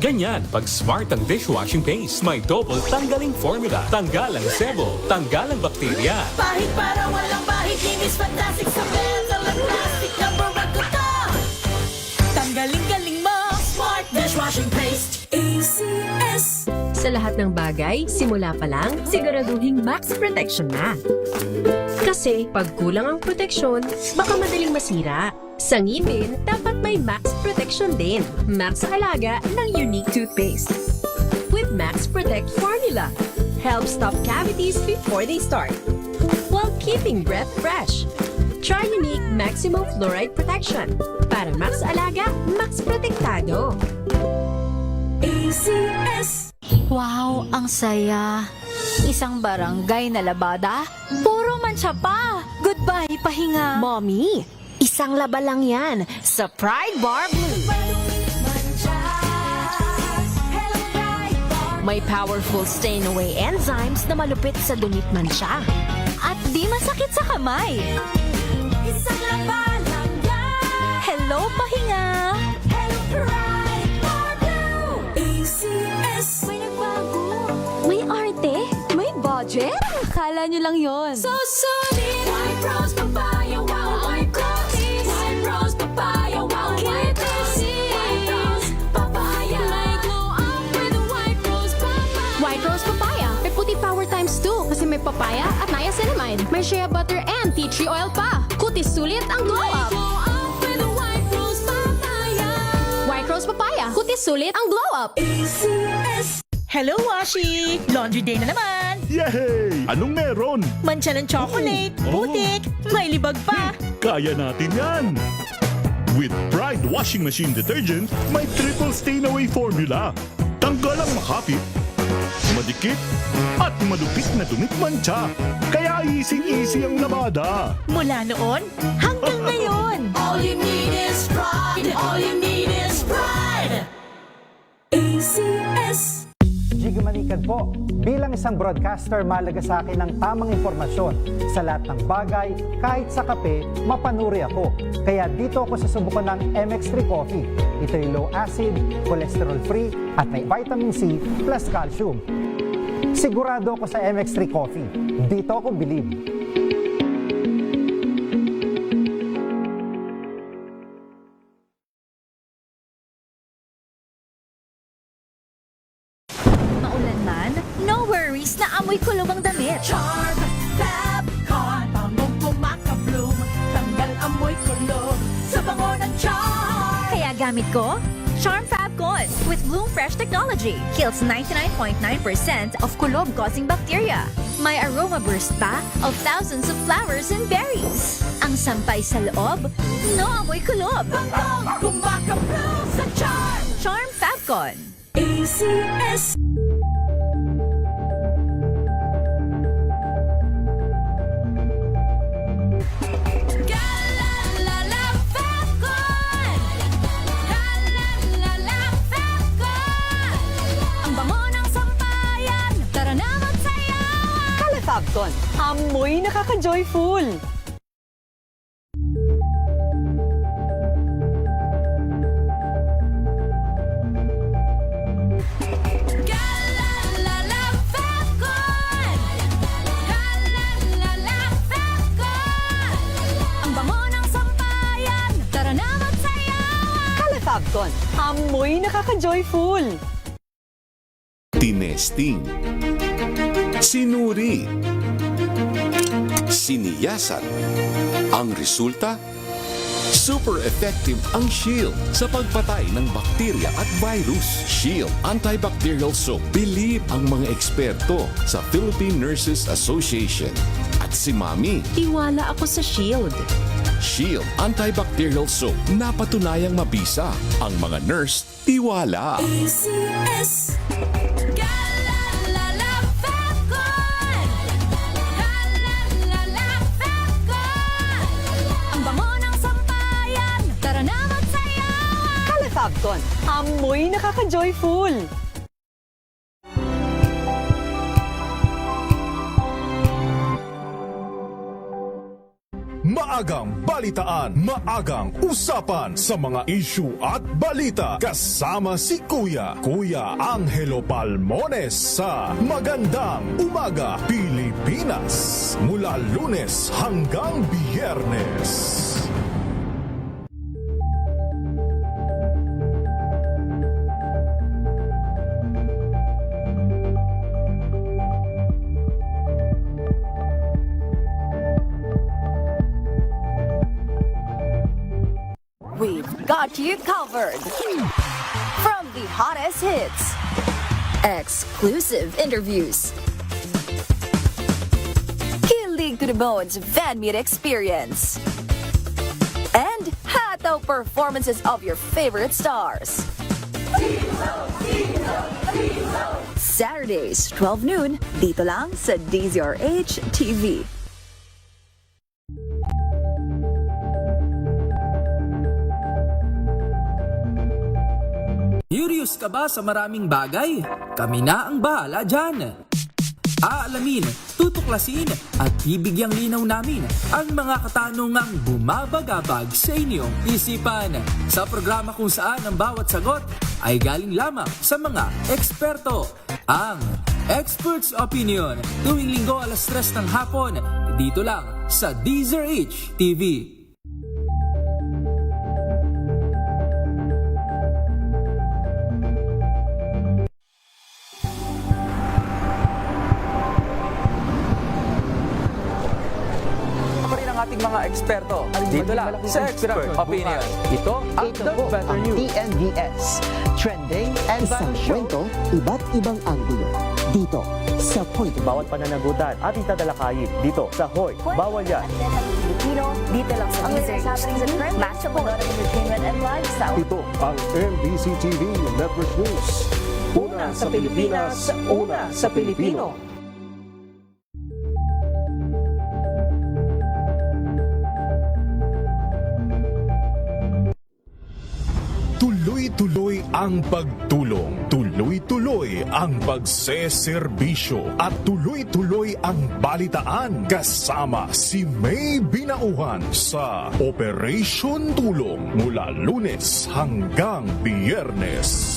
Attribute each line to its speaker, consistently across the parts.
Speaker 1: Ganyan pag Smart ang dishwashing paste. May double tanggaling formula. Tanggal ang sebo, tanggal ang bakterya.
Speaker 2: Pahit para walang bahid, linis fantastic sa bells, alam plastic, number one ko to. Tanggaling-galing mo, Smart dishwashing paste. ACS.
Speaker 3: Sa lahat ng bagay, simula pa lang, siguraduhing max protection na. Kasi pag kulang ang proteksyon, baka madaling masira. Sa ngipin, dapat may max protection din. Max sa alaga ng unique toothpaste. With Max Protect formula, helps stop cavities before they start, while keeping breath fresh. Try unique maximum fluoride protection. Para max alaga, max protektado.
Speaker 2: ACS.
Speaker 4: Wow, ang saya. Isang barangay na labada, puro mancha pa. Goodbye, pahinga.
Speaker 3: Mommy, isang laba lang yan sa Pride Bar Blue. May powerful stain-away enzymes na malupit sa dumit mancha.
Speaker 4: At di masakit sa kamay.
Speaker 2: Isang laban lang yan.
Speaker 4: Hello, pahinga.
Speaker 2: Hello, Pride Bar Blue. ACS.
Speaker 4: May nagbago. May arte. May budget. Akala nyo lang yon.
Speaker 2: So solid. White rose papaya, wow, white rose. White rose papaya, wow, white rose. White rose papaya. May glow up with a white rose papaya.
Speaker 5: White Rose Papaya. May puti power times 2 kasi may papaya at niacinamide. May shea butter and tea tree oil pa. Kutis sulit ang glow up.
Speaker 2: Glow up with a white rose papaya.
Speaker 5: White Rose Papaya. Kutis sulit ang glow up.
Speaker 2: ACS.
Speaker 6: Hello, Washi! Laundry day na naman!
Speaker 7: Yay! Anong meron?
Speaker 6: Mancha ng chocolate,
Speaker 7: Oh.
Speaker 6: putik, may libag pa!
Speaker 7: Kaya natin yan! With Pride Washing Machine Detergent, may triple stain-away formula. Tanggal ang makapit, madikit, at malupit na dumit mancha. Kaya easy-easy ang labada.
Speaker 6: Mula noon hanggang ngayon!
Speaker 2: All you need is pride. All you need is pride. ACS.
Speaker 8: Jiggy Manikad po. Bilang isang broadcaster, mahalaga sa akin ang tamang impormasyon sa lahat ng bagay, kahit sa kape, mapanuri ako. Kaya dito ako susubukan ng MX3 Coffee. Ito'y low acid, cholesterol free, at may vitamin C plus calcium. Sigurado ako sa MX3 Coffee. Dito ako bilib.
Speaker 4: Maulan man, no worries na amoy kulog ang damit.
Speaker 2: Charm, Fab, Con, pangong pumakabloom. Tanggal amoy kulog sa bango ng charm.
Speaker 4: Kaya gamit ko, Charm Fab Con with Bloom Fresh technology. Kills 99.9% of kulob-causing bacteria. May aroma burst pa of thousands of flowers and berries. Ang sampay sa loob, no amoy kulob.
Speaker 2: Pangong pumakabloom sa charm.
Speaker 4: Charm Fab Con.
Speaker 2: ACS. Galalala Fabcon! Galalala Fabcon! Ang bango ng sampayan, tara na magsayawan!
Speaker 6: Kalafabcon, amoy nakaka-joyful!
Speaker 2: Galalala Fabcon! Galalala Fabcon! Ang bango ng sampayan, tara na magsayawan!
Speaker 6: Kalafabcon, amoy nakaka-joyful!
Speaker 9: Tinesting, sinuri, siniyasan. Ang resulta, super effective ang Shield sa pagpatay ng bakterya at virus. Shield Antibacterial Soap. Believe ang mga eksperto sa Philippine Nurses Association. At si Mami,
Speaker 3: Tiwala ako sa Shield.
Speaker 9: Shield Antibacterial Soap. Napatunayang mabisa. Ang mga nurse, tiwala.
Speaker 2: ACS. Galalala Fabcon! Galalala Fabcon! Ang bango ng sampayan, tara na magsayawan!
Speaker 6: Kalafabcon, amoy nakaka-joyful!
Speaker 10: maagang balitaan, maagang usapan sa mga issue at balita. Kasama si Kuya Angelo Palmones sa Magandang Umaga Pilipinas. Mula Lunes hanggang Biyernes.
Speaker 4: We've got you covered. From the hottest hits, exclusive interviews, kilig to the bones fan meet experience, and hataw performances of your favorite stars. Saturdays, 12 noon, dito lang sa DZRH TV.
Speaker 11: Curious ka ba sa maraming bagay? Kami na ang bahala dyan. Aalamin, tutuklasin at bibigyang linaw namin ang mga katanungang bumabagabag sa inyong isipan. Sa programa kung saan ang bawat sagot ay galing lamang sa mga eksperto. Ang Expert's Opinion, tuwing linggo 3:00 ng hapon, dito lang sa DZRH TV.
Speaker 12: ating mga eksperto dito lang sa Expert Opinion. Ito ang The Better News.
Speaker 13: TNVS. Trending and isang kwento, iba't ibang anggulo. Dito sa Point.
Speaker 14: Bawat pananagutan at itatalakayin dito sa Hoy. Bawal yan.
Speaker 4: Pilipino, dito lang sa DZRH. Match of entertainment and lifestyle.
Speaker 15: Ito ang MBC TV Network News. Una sa Pilipinas, una sa Pilipino.
Speaker 10: Tuloy-tuloy ang pagtulong, tuloy-tuloy ang pagseserbisyo at tuloy-tuloy ang balitaan kasama si May Binauhan sa Operation Tulong mula Lunes hanggang Biyernes.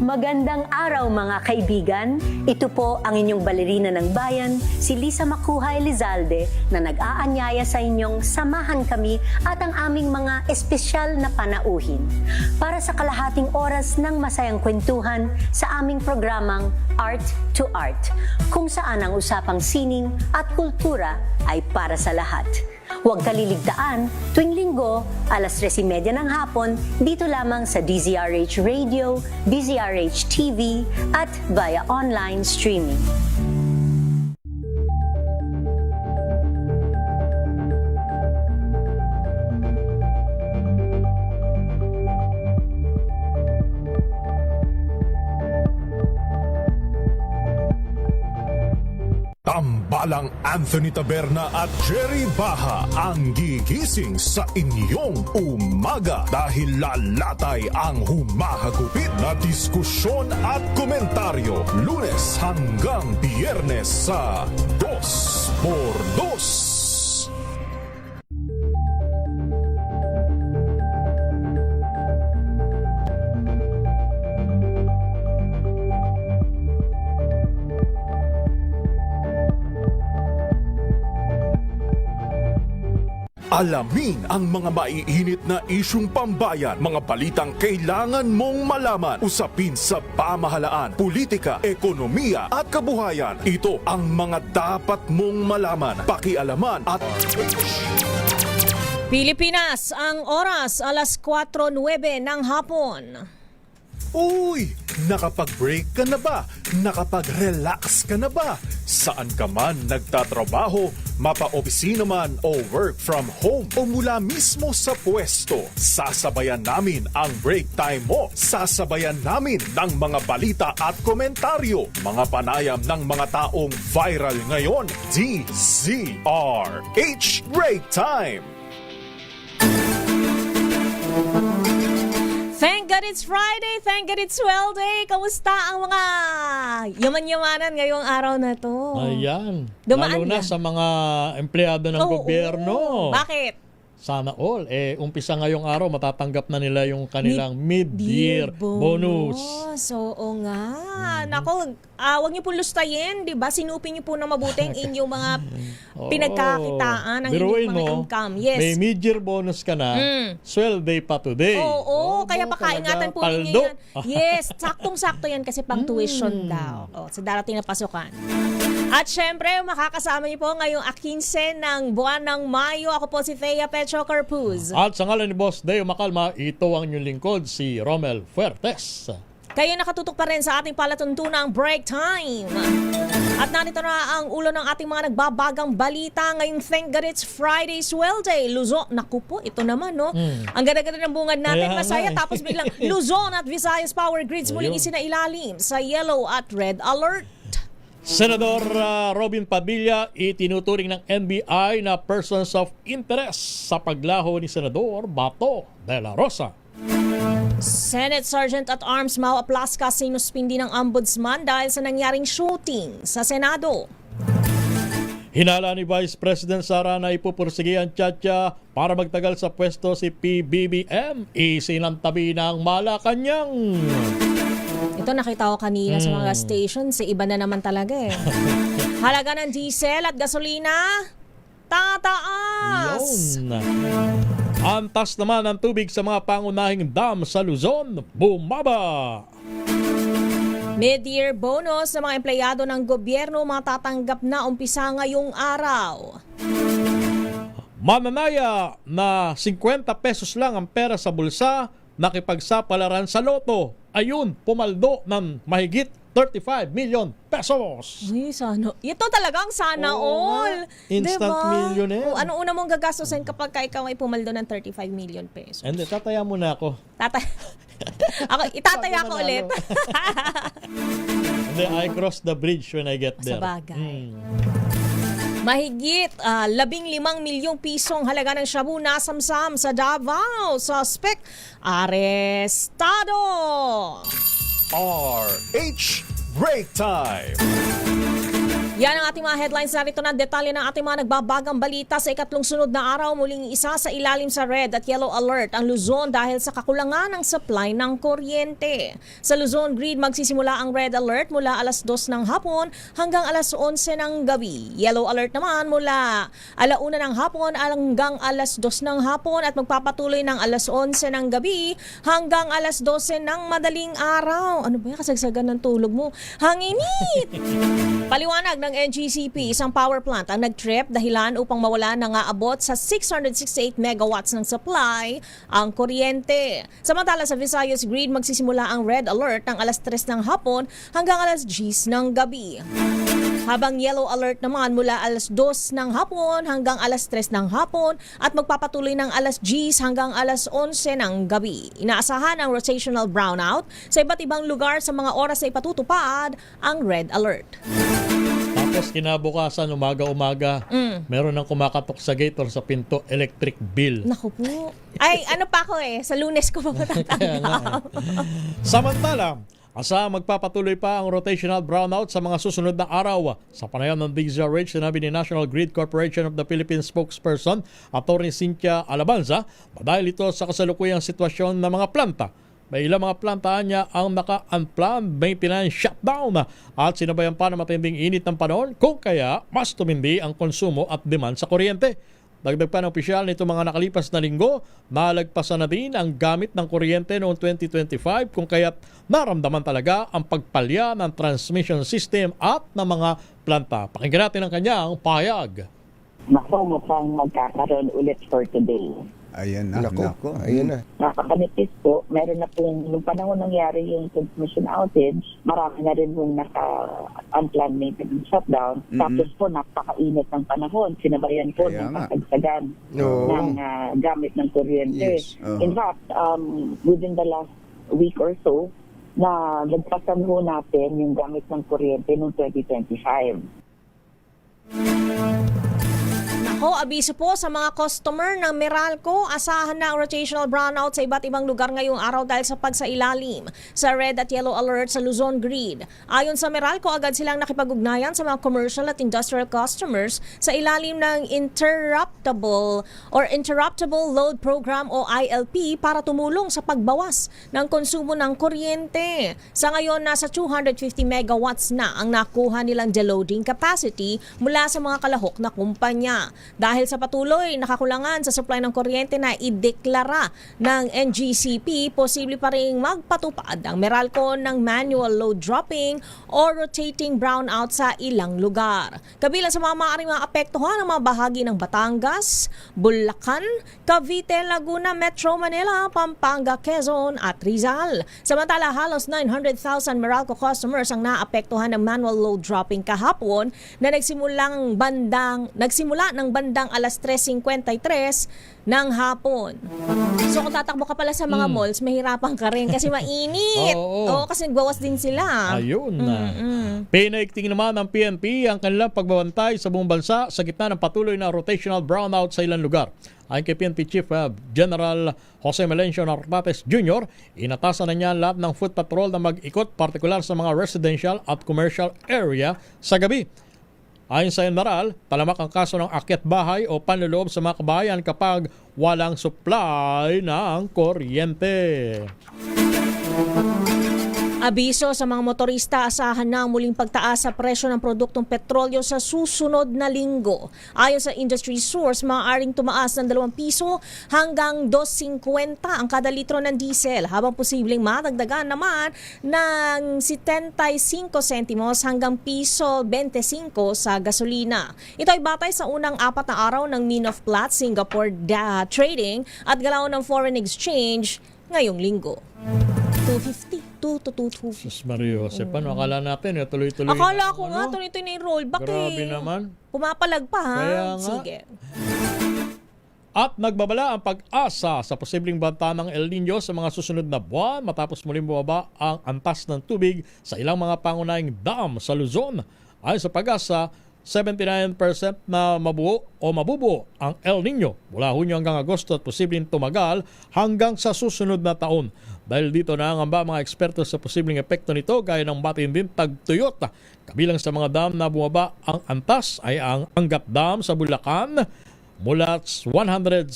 Speaker 16: Magandang araw mga kaibigan. Ito po ang inyong balerina ng bayan, si Lisa Macuja Elizalde, na nag-aanyaya sa inyong samahan kami at ang aming mga espesyal na panauhin para sa kalahating oras ng masayang kwentuhan sa aming programang Art to Art, kung saan ang usapang sining at kultura ay para sa lahat. Huwag kaliligtaan, tuwing linggo, 3:30 ng hapon, dito lamang sa DZRH Radio, DZRH TV, at via online streaming.
Speaker 10: Tambalang Anthony Taberna at Jerry Baha ang gigising sa inyong umaga dahil lalatay ang humahagupit na diskusyon at komentaryo Lunes hanggang Biyernes sa 2x2. Alamin ang mga maiinit na isyung pambayan, mga balitang kailangan mong malaman, usapin sa pamahalaan, politika, ekonomiya at kabuhayan. Ito ang mga dapat mong malaman, pakialaman at...
Speaker 17: Pilipinas, ang oras 4:09 ng hapon.
Speaker 10: Uy! Nakapag-break ka na ba? Nakapag-relax ka na ba? Saan ka man nagtatrabaho, mapa-opisina man o work from home o mula mismo sa pwesto, sasabayan namin ang break time mo. Sasabayan namin ng mga balita at komentaryo, mga panayam ng mga taong viral ngayon. DZRH Break Time!
Speaker 17: Thank God it's Friday. Thank God it's Day. Kamusta ang mga yaman-yamanan ngayong araw na to?
Speaker 18: Ayan.
Speaker 17: Dumaan
Speaker 18: Lalo na
Speaker 17: na.
Speaker 18: sa mga empleyado ng gobyerno.
Speaker 17: Bakit?
Speaker 18: Sana all. Umpisa ngayong araw, matatanggap na nila yung kanilang mid-year bonus.
Speaker 17: Oo nga. Nako, wag niyo po lustayin, di ba? Sinupin niyo po na mabuti ang inyong mga pinagkakitaan, ang
Speaker 18: Biruin
Speaker 17: inyong mga
Speaker 18: mo,
Speaker 17: income. Yes.
Speaker 18: may mid-year bonus ka na, swell day pa today.
Speaker 17: Oo, kaya pakaingatan po ninyo
Speaker 18: paldo.
Speaker 17: yan. Yes, saktong-sakto yan kasi pang tuition daw. Sa darating na pasukan. At syempre, makakasama niyo po ngayong 15 ng buwan ng Mayo. Ako po si Thea Petro Carpuz.
Speaker 18: At sa ngalan ni Boss Deo Macalma, ito ang inyong lingkod, si Romel Fuertes.
Speaker 17: Kayo nakatutok pa rin sa ating palatuntunang break time. At narito na ang ulo ng ating mga nagbabagang balita ngayong Thank God It's Friday Swell Day. Luzon, naku po, ito naman, no? Ang ganda-ganda ng bungad natin,
Speaker 18: Kaya
Speaker 17: masaya.
Speaker 18: nga,
Speaker 17: Tapos biglang Luzon at Visayas Power Grids muling
Speaker 18: Ayun.
Speaker 17: isinailalim sa yellow at red alert.
Speaker 18: Senador Robin Padilla itinuturing ng NBI na persons of interest sa paglaho ni Senador Bato de la Rosa.
Speaker 17: Senate Sergeant at Arms Mau Aplaska sinuspindi ng Ombudsman dahil sa nangyaring shooting sa Senado.
Speaker 18: Hinala ni Vice President Sara na ipupursige ang Tchatcha para magtagal sa pwesto si PBBM. Isinantabi ng Malacanang.
Speaker 17: Ito nakita ko kanina sa mga stations, iba na naman talaga eh. Halaga ng diesel at gasolina, tataas!
Speaker 18: Yun. Antas naman ang tubig sa mga pangunahing dam sa Luzon, bumaba.
Speaker 17: Mid-year bonus sa mga empleyado ng gobyerno matatanggap na umpisa ngayong araw.
Speaker 18: Mananaya na 50 pesos lang ang pera sa bulsa, nakipagsapalaran sa loto. Ayun, pumaldo ng mahigit 35 million pesos.
Speaker 17: Uy, sana. Ito talagang sana all.
Speaker 18: Instant millionaire.
Speaker 17: O, ano una mong gagastusin kapag ikaw ay pumaldo ng 35 million pesos?
Speaker 18: Hindi, tataya muna ako.
Speaker 17: Ako, itataya ko ulit.
Speaker 18: Hindi, I cross the bridge when I get there.
Speaker 17: Sa bagay. Mahigit 15 milyong pisong halaga ng shabu nasamsam sa Davao. Suspect, arestado.
Speaker 10: RH Break Time!
Speaker 17: Yan ang ating mga headlines. Narito na detalye ng ating mga nagbabagang balita sa ikatlong sunod na araw. Muling isa sa ilalim sa red at yellow alert ang Luzon dahil sa kakulangan ng supply ng kuryente. Sa Luzon Grid, magsisimula ang red alert mula alas 2 ng hapon hanggang alas 11 ng gabi. Yellow alert naman mula 1 ng hapon hanggang alas 2 ng hapon at magpapatuloy ng alas 11 ng gabi hanggang alas 12 ng madaling araw. Ano ba yan? Kasagsagan ng tulog mo. Hanginit! Paliwanag ng NGCP, isang power plant ang nag-trip dahilan upang mawala ng aabot sa 668 megawatts ng supply ang kuryente. Samantala sa Visayas Grid, magsisimula ang red alert ng alas 3 ng hapon hanggang alas 10 ng gabi. Habang yellow alert naman mula alas 2 ng hapon hanggang alas 3 ng hapon at magpapatuloy ng alas 10 hanggang alas 11 ng gabi. Inaasahan ang rotational brownout sa iba't ibang lugar sa mga oras na ipatutupad ang red alert.
Speaker 18: Tapos kinabukasan, umaga-umaga, meron ng kumakatok sa gate or sa pinto, electric bill.
Speaker 17: Naku po. Ay, ano pa ako sa Lunes ko pa matatanggap.
Speaker 18: Samantala, magpapatuloy pa ang rotational brownout sa mga susunod na araw. Sa panayam ng DZRH, sinabi ni National Grid Corporation of the Philippines spokesperson, Atty. Cynthia Alabanza, dahil ito sa kasalukuyang sitwasyon ng mga planta. May ilang mga plantahan niya ang naka-unplanned maintenance shutdown at sinabayan pa ng matinding init ng panahon kung kaya mas tumindi ang konsumo at demand sa kuryente. Dagdag pa ng opisyal nito mga nakalipas na linggo, nalagpasan na din ang gamit ng kuryente noong 2025 kung kaya't naramdaman talaga ang pagpalya ng transmission system at ng mga planta. Pakinggan natin ang kanyang pahayag.
Speaker 19: Nako, mukhang magkakaroon ulit for today.
Speaker 20: Ayan na. Nako. Ayan na.
Speaker 19: Nakakanipis po, meron na pong, nung panahon nangyari yung transmission outage, marami na rin yung naka-unplanned maintenance shutdown. Tapos po, napakainit ng panahon. Sinabayan po ng kasagsagan ng gamit ng kuryente.
Speaker 20: Yes.
Speaker 19: In fact, within the last week or so, na nagpasan ho natin yung gamit ng kuryente noong 2025.
Speaker 17: Nako, Nako, abiso po sa mga customer ng Meralco, asahan na ang rotational brownout sa iba't ibang lugar ngayong araw dahil sa pagsailalim sa red at yellow alert sa Luzon Grid. Ayon sa Meralco, agad silang nakipag-ugnayan sa mga commercial at industrial customers sa ilalim ng Interruptible Load Program o ILP para tumulong sa pagbawas ng konsumo ng kuryente. Sa ngayon, nasa 250 megawatts na ang nakuha nilang deloading capacity mula sa mga kalahok na kumpanya. Dahil sa patuloy nakakulangan sa supply ng kuryente na ideklara ng NGCP, posible pa rin magpatupad ang Meralco ng manual load dropping o rotating brownout sa ilang lugar. Kabilang sa mga maaaring maapektuhan ang mga bahagi ng Batangas, Bulacan, Cavite, Laguna, Metro Manila, Pampanga, Quezon at Rizal. Samantala, halos 900,000 Meralco customers ang naapektuhan ng manual load dropping kahapon na nagsimula ng bandang alas 3:53 ng hapon. So kung tatakbo ka pala sa mga malls, mahirapan ka rin kasi mainit. Oo, kasi nagbawas din sila.
Speaker 18: Ayun. Pinaigting naman ng PNP ang kanilang pagbabantay sa buong bansa sa gitna ng patuloy na rotational brownout sa ilang lugar. Ayon kay PNP Chief General Jose Melencio Nartates Jr., inatasan na niya lahat ng foot patrol na mag-ikot partikular sa mga residential at commercial area sa gabi. Ayon sa General, talamak ang kaso ng akyat bahay o panloloob sa mga kabahayan kapag walang supply ng kuryente.
Speaker 17: Abiso sa mga motorista, asahan na ang muling pagtaas sa presyo ng produktong petrolyo sa susunod na linggo. Ayon sa industry source, maaaring tumaas ng 2 piso hanggang 2.50 ang kada litro ng diesel, habang posibleng madagdagan naman ng 75 sentimos hanggang piso 25 sa gasolina. Ito ay batay sa unang 4 na araw ng Mean of Platts Singapore Trading at galaw ng foreign exchange ngayong linggo. 250 to 250.
Speaker 18: Sus Mario, paano akala natin tuloy-tuloy?
Speaker 17: Akala ko nga tuloy-tuloy na yung rollback.
Speaker 18: Grabe naman.
Speaker 17: Pumapalag pa ha.
Speaker 18: Kaya nga.
Speaker 17: Sige.
Speaker 18: At nagbabala ang pag-asa sa posibleng banta ng El Nino sa mga susunod na buwan matapos muling bumaba ang antas ng tubig sa ilang mga pangunahing dam sa Luzon. Ayon sa pag-asa, 79% na mabuo o mabubuo ang El Nino mula Hunyo hanggang Agosto at posibleng tumagal hanggang sa susunod na taon. Dahil dito nangangamba mga eksperto sa posibleng epekto nito gaya ng matinding tagtuyot. Kabilang sa mga dam na bumaba ang antas ay ang Angat Dam sa Bulacan mula 179.12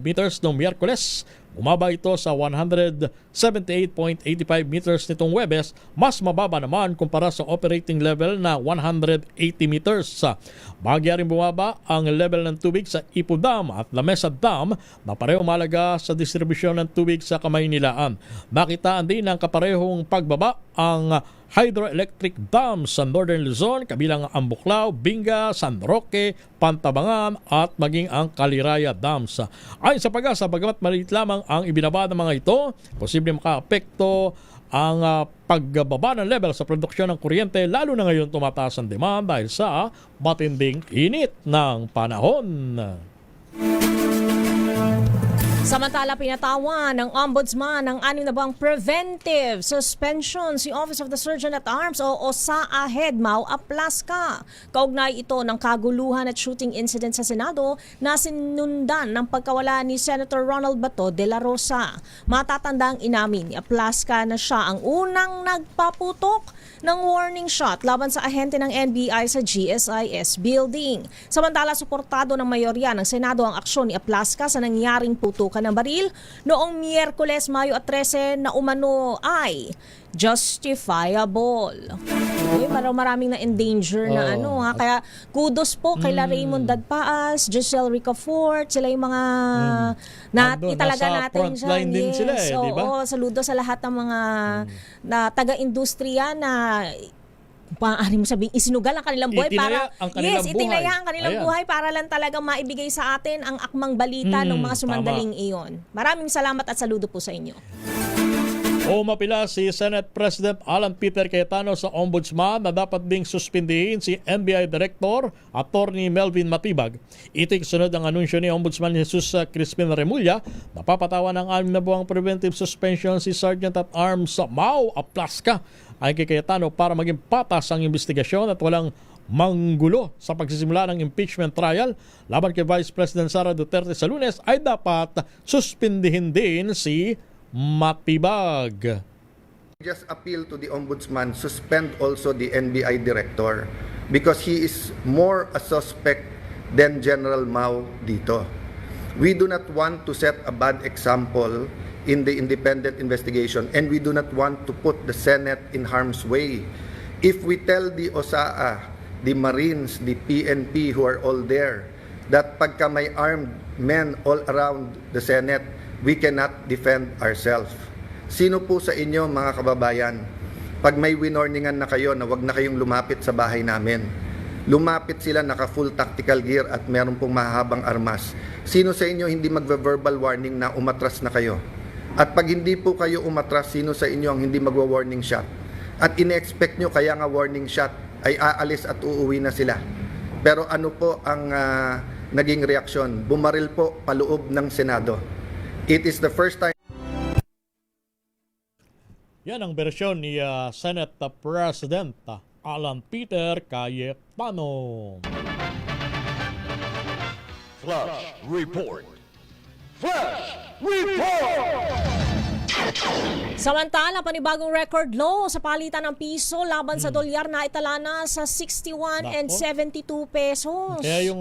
Speaker 18: meters noong Miyerkules. Bumaba ito sa 178.85 meters nitong Huwebes, mas mababa naman kumpara sa operating level na 180 meters. Bahagya rin bumaba ang level ng tubig sa Ipo Dam at Lamesa Dam na pareho malaga sa distribusyon ng tubig sa Kamaynilaan. Nakitaan din ang kaparehong pagbaba ang hydroelectric dams sa Northern Luzon, kabilang ang Buklao, Binga, San Roque, Pantabangan at maging ang Caliraya Dams. Ayon sa pag-asa, bagamat maliit lamang ang ibinaba ng mga ito, posible makaapekto ang pagbaba ng level sa produksyon ng kuryente, lalo na ngayon tumataas ang demand dahil sa matinding init ng panahon.
Speaker 17: Samantala, pinatawan ng Ombudsman ng 6 na bang preventive suspension si Office of the Surgeon at Arms o OSAA Head Mau Aplasca. Kaugnay ito ng kaguluhan at shooting incident sa Senado na sinundan ng pagkawala ni Senator Ronald Bato de la Rosa. Matatandang inamin ni Aplasca na siya ang unang nagpaputok ng warning shot laban sa ahente ng NBI sa GSIS building. Samantala, suportado ng mayorya ng Senado ang aksyon ni Aplasca sa nangyaring putukan ng baril noong Miyerkules, Mayo at 13 na umano ay justifiable. Okay, maraming na endanger na kaya kudos po kay Raymond Dadpaas, Giselle Ricafort, sila yung mga italaga natin
Speaker 18: frontline din sila di ba?
Speaker 17: Saludo sa lahat ng mga na taga-industriya na paano mo sabihin, isinugal ang kanilang buhay
Speaker 18: itinaya
Speaker 17: ang kanilang buhay para lang talagang maibigay sa atin ang akmang balita ng mga sumandaling iyon. Maraming salamat at saludo po sa inyo.
Speaker 18: Umapila si Senate President Alan Peter Cayetano sa Ombudsman na dapat ding suspindihin si NBI Director Attorney Melvin Matibag. Ito'y kasunod ang anunsyo ni Ombudsman Jesus Crispin Remulla na papatawan ng 6 na buwang preventive suspension si Sergeant at Arms Mau Aplasca. Ay kay Cayetano para maging patas ang investigasyon at walang manggulo sa pagsisimula ng impeachment trial laban kay Vice President Sara Duterte sa Lunes ay dapat suspindihin din si Matibag.
Speaker 21: Just appeal to the Ombudsman, suspend also the NBI director because he is more a suspect than General Mao dito. We do not want to set a bad example in the independent investigation and we do not want to put the Senate in harm's way. If we tell the OSAA, the Marines, the PNP who are all there, that pagka may armed men all around the Senate, we cannot defend ourselves. Sino po sa inyo mga kababayan, pag may winorningan na kayo na wag na kayong lumapit sa bahay namin, lumapit sila naka full tactical gear at meron pong mahahabang armas. Sino sa inyo hindi magve-verbal warning na umatras na kayo? At pag hindi po kayo umatras, sino sa inyo ang hindi magwa-warning shot? At ine-expect nyo kaya nga warning shot ay aalis at uuwi na sila. Pero ano po ang naging reaksyon? Bumaril po paloob ng Senado. It is the first time.
Speaker 18: Yan ang bersyon ni Senate President Alan Peter Cayetano.
Speaker 15: Flash Report. Flash Report!
Speaker 17: Samantala, panibagong record low sa palitan ng piso laban sa dolyar na itala na sa 61 and 72 pesos.
Speaker 18: Kaya yung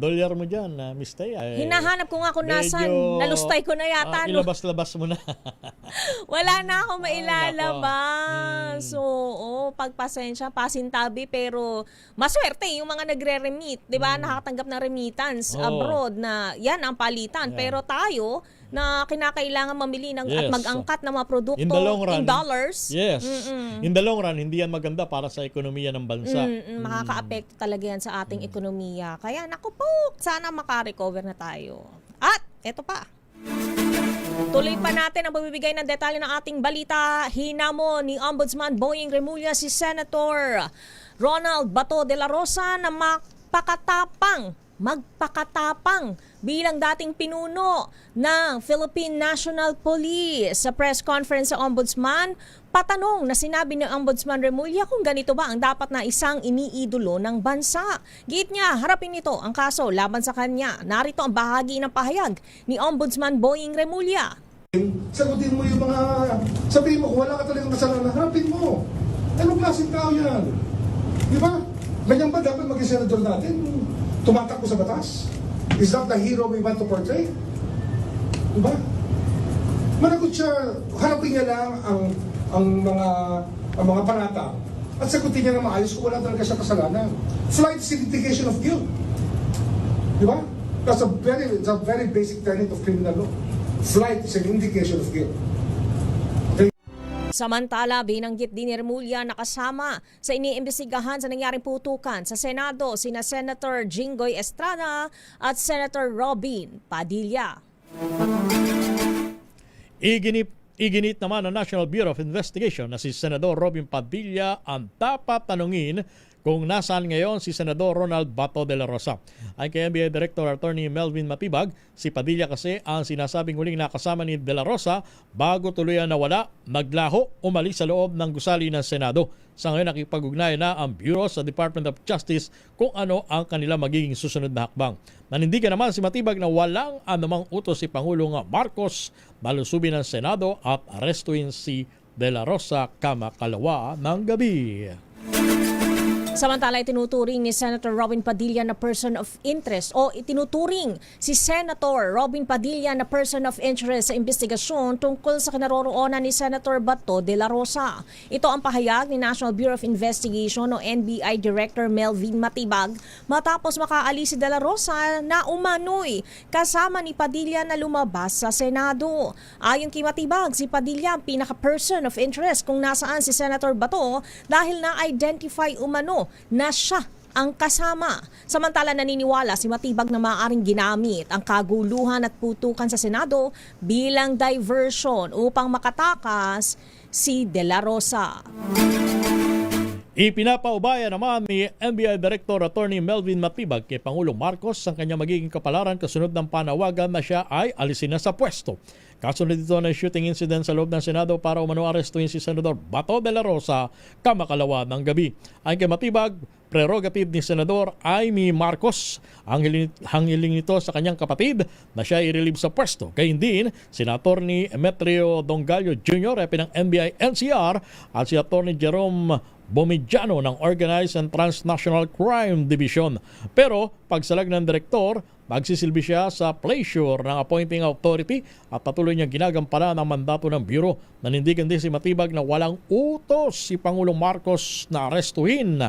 Speaker 18: dolyar mo dyan, Miss Taya.
Speaker 17: Hinahanap ko nga kung nasan. Nalustay ko na yata.
Speaker 18: Ilabas-labas mo na.
Speaker 17: Wala na ako mailalabas. So, pagpasensya, pasintabi, pero maswerte yung mga nagre-remit. Diba? Nakakatanggap ng remittance abroad na yan ang palitan. Pero tayo, na kinakailangan mamili ng at mag-angkat ng mga produkto in dollars.
Speaker 18: Yes. In the long run, hindi yan maganda para sa ekonomiya ng bansa.
Speaker 17: Makaka-apekto talaga yan sa ating ekonomiya. Kaya naku po, sana makarecover na tayo. At eto pa. Tuloy pa natin ang pagbibigay ng detalye ng ating balita. Hinamon ni Ombudsman Boying Remulla si Senator Ronald Bato de la Rosa na magpakatapang bilang dating pinuno ng Philippine National Police. Sa press conference sa Ombudsman, patanong na sinabi ni Ombudsman Remulla kung ganito ba ang dapat na isang iniidolo ng bansa. Giit niya, harapin nito ang kaso laban sa kanya. Narito ang bahagi ng pahayag ni Ombudsman Boying Remulla.
Speaker 22: Sagutin mo yung mga, sabihin mo kung wala ka talagang kasalanan, harapin mo. Anong klaseng tao yan? Di ba? Ganyan ba dapat maging senador natin? Tumatakbo sa batas? Is that the hero we want to portray? Diba? Managot siya, harapin niya lang ang mga panata at sagutin niya na maayos kung wala talaga siya kasalanan. Flight is an indication of guilt. Diba? That's a very basic tenet of criminal law. Flight is an indication of guilt.
Speaker 17: Samantala, binanggit din ni Remulla na kasama sa iniimbestigahan sa nangyaring putukan sa Senado sina Senator Jinggoy Estrada at Senator Robin Padilla.
Speaker 18: Iginit naman ng National Bureau of Investigation na si Senador Robin Padilla ang dapat tanungin kung nasaan ngayon si Senador Ronald Bato de la Rosa. Ay kay NBI Director Attorney Melvin Matibag, si Padilla kasi ang sinasabing huling nakasama ni de la Rosa bago tuluyan nawala, naglaho, umalis sa loob ng gusali ng Senado. Sa ngayon nakipag-ugnay na ang Bureau sa Department of Justice kung ano ang kanila magiging susunod na hakbang. Nanindigan naman si Matibag na walang anumang utos si Pangulong Marcos na lusubin ng Senado at arestuin si de la Rosa kamakalawa ng gabi.
Speaker 17: Samantala, itinuturing ni Senator Robin Padilla na person of interest o itinuturing si Senator Robin Padilla na person of interest sa investigasyon tungkol sa kinaroroonan ni Senator Bato de la Rosa. Ito ang pahayag ni National Bureau of Investigation o NBI Director Melvin Matibag matapos makaalis si de la Rosa na umano'y kasama ni Padilla na lumabas sa Senado. Ayon kay Matibag, si Padilla ang pinaka-person of interest kung nasaan si Senator Bato dahil na-identify umano na siya ang kasama. Samantala, naniniwala si Matibag na maaaring ginamit ang kaguluhan at putukan sa Senado bilang diversion upang makatakas si De La Rosa.
Speaker 18: Ipinapaubaya naman ni NBI Director Attorney Melvin Matibag kay Pangulong Marcos ang kanyang magiging kapalaran kasunod ng panawagan na siya ay alisin na sa pwesto. Kasunod dito ng shooting incident sa loob ng Senado para umano arestuhin si Senador Bato de la Rosa kamakalawa ng gabi. Ayon kay Matibag, prerogative ni Senador Amy Marcos ang hiling nito sa kanyang kapatid na siya i-relieve sa pwesto. Gayun din, Senator ni Emetrio Dongallo Jr., rep ng NBI NCR, at si Attorney Jerome Bomidiano ng Organized and Transnational Crime Division. Pero pagsalag ng direktor, magsisilbi siya sa pleasure ng appointing authority at patuloy niyang ginagampanan ang mandato ng Bureau. Nanindigan din si Matibag na walang utos si Pangulong Marcos na arestuhin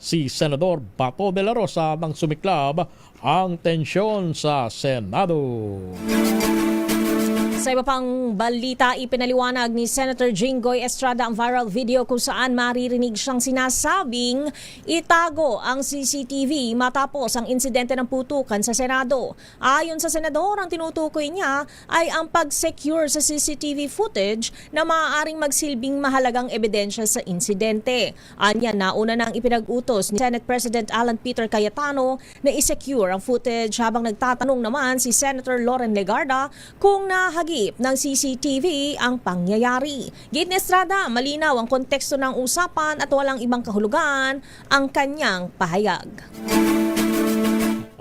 Speaker 18: si Senador Bato de la Rosa nang sumiklab ang tensyon sa Senado.
Speaker 17: Sa iba pang balita, ipinaliwanag ni Senator Jinggoy Estrada ang viral video kung saan maririnig siyang sinasabing itago ang CCTV matapos ang insidente ng putukan sa Senado. Ayon sa senador, ang tinutukoy niya ay ang pag-secure sa CCTV footage na maaaring magsilbing mahalagang ebidensya sa insidente. Anya, nauna nang ipinag-utos ni Senate President Alan Peter Cayetano na i-secure ang footage habang nagtatanong naman si Senator Loren Legarda kung nahagi ng CCTV ang pangyayari. Gate ni Estrada, malinaw ang konteksto ng usapan at walang ibang kahulugan ang kanyang pahayag.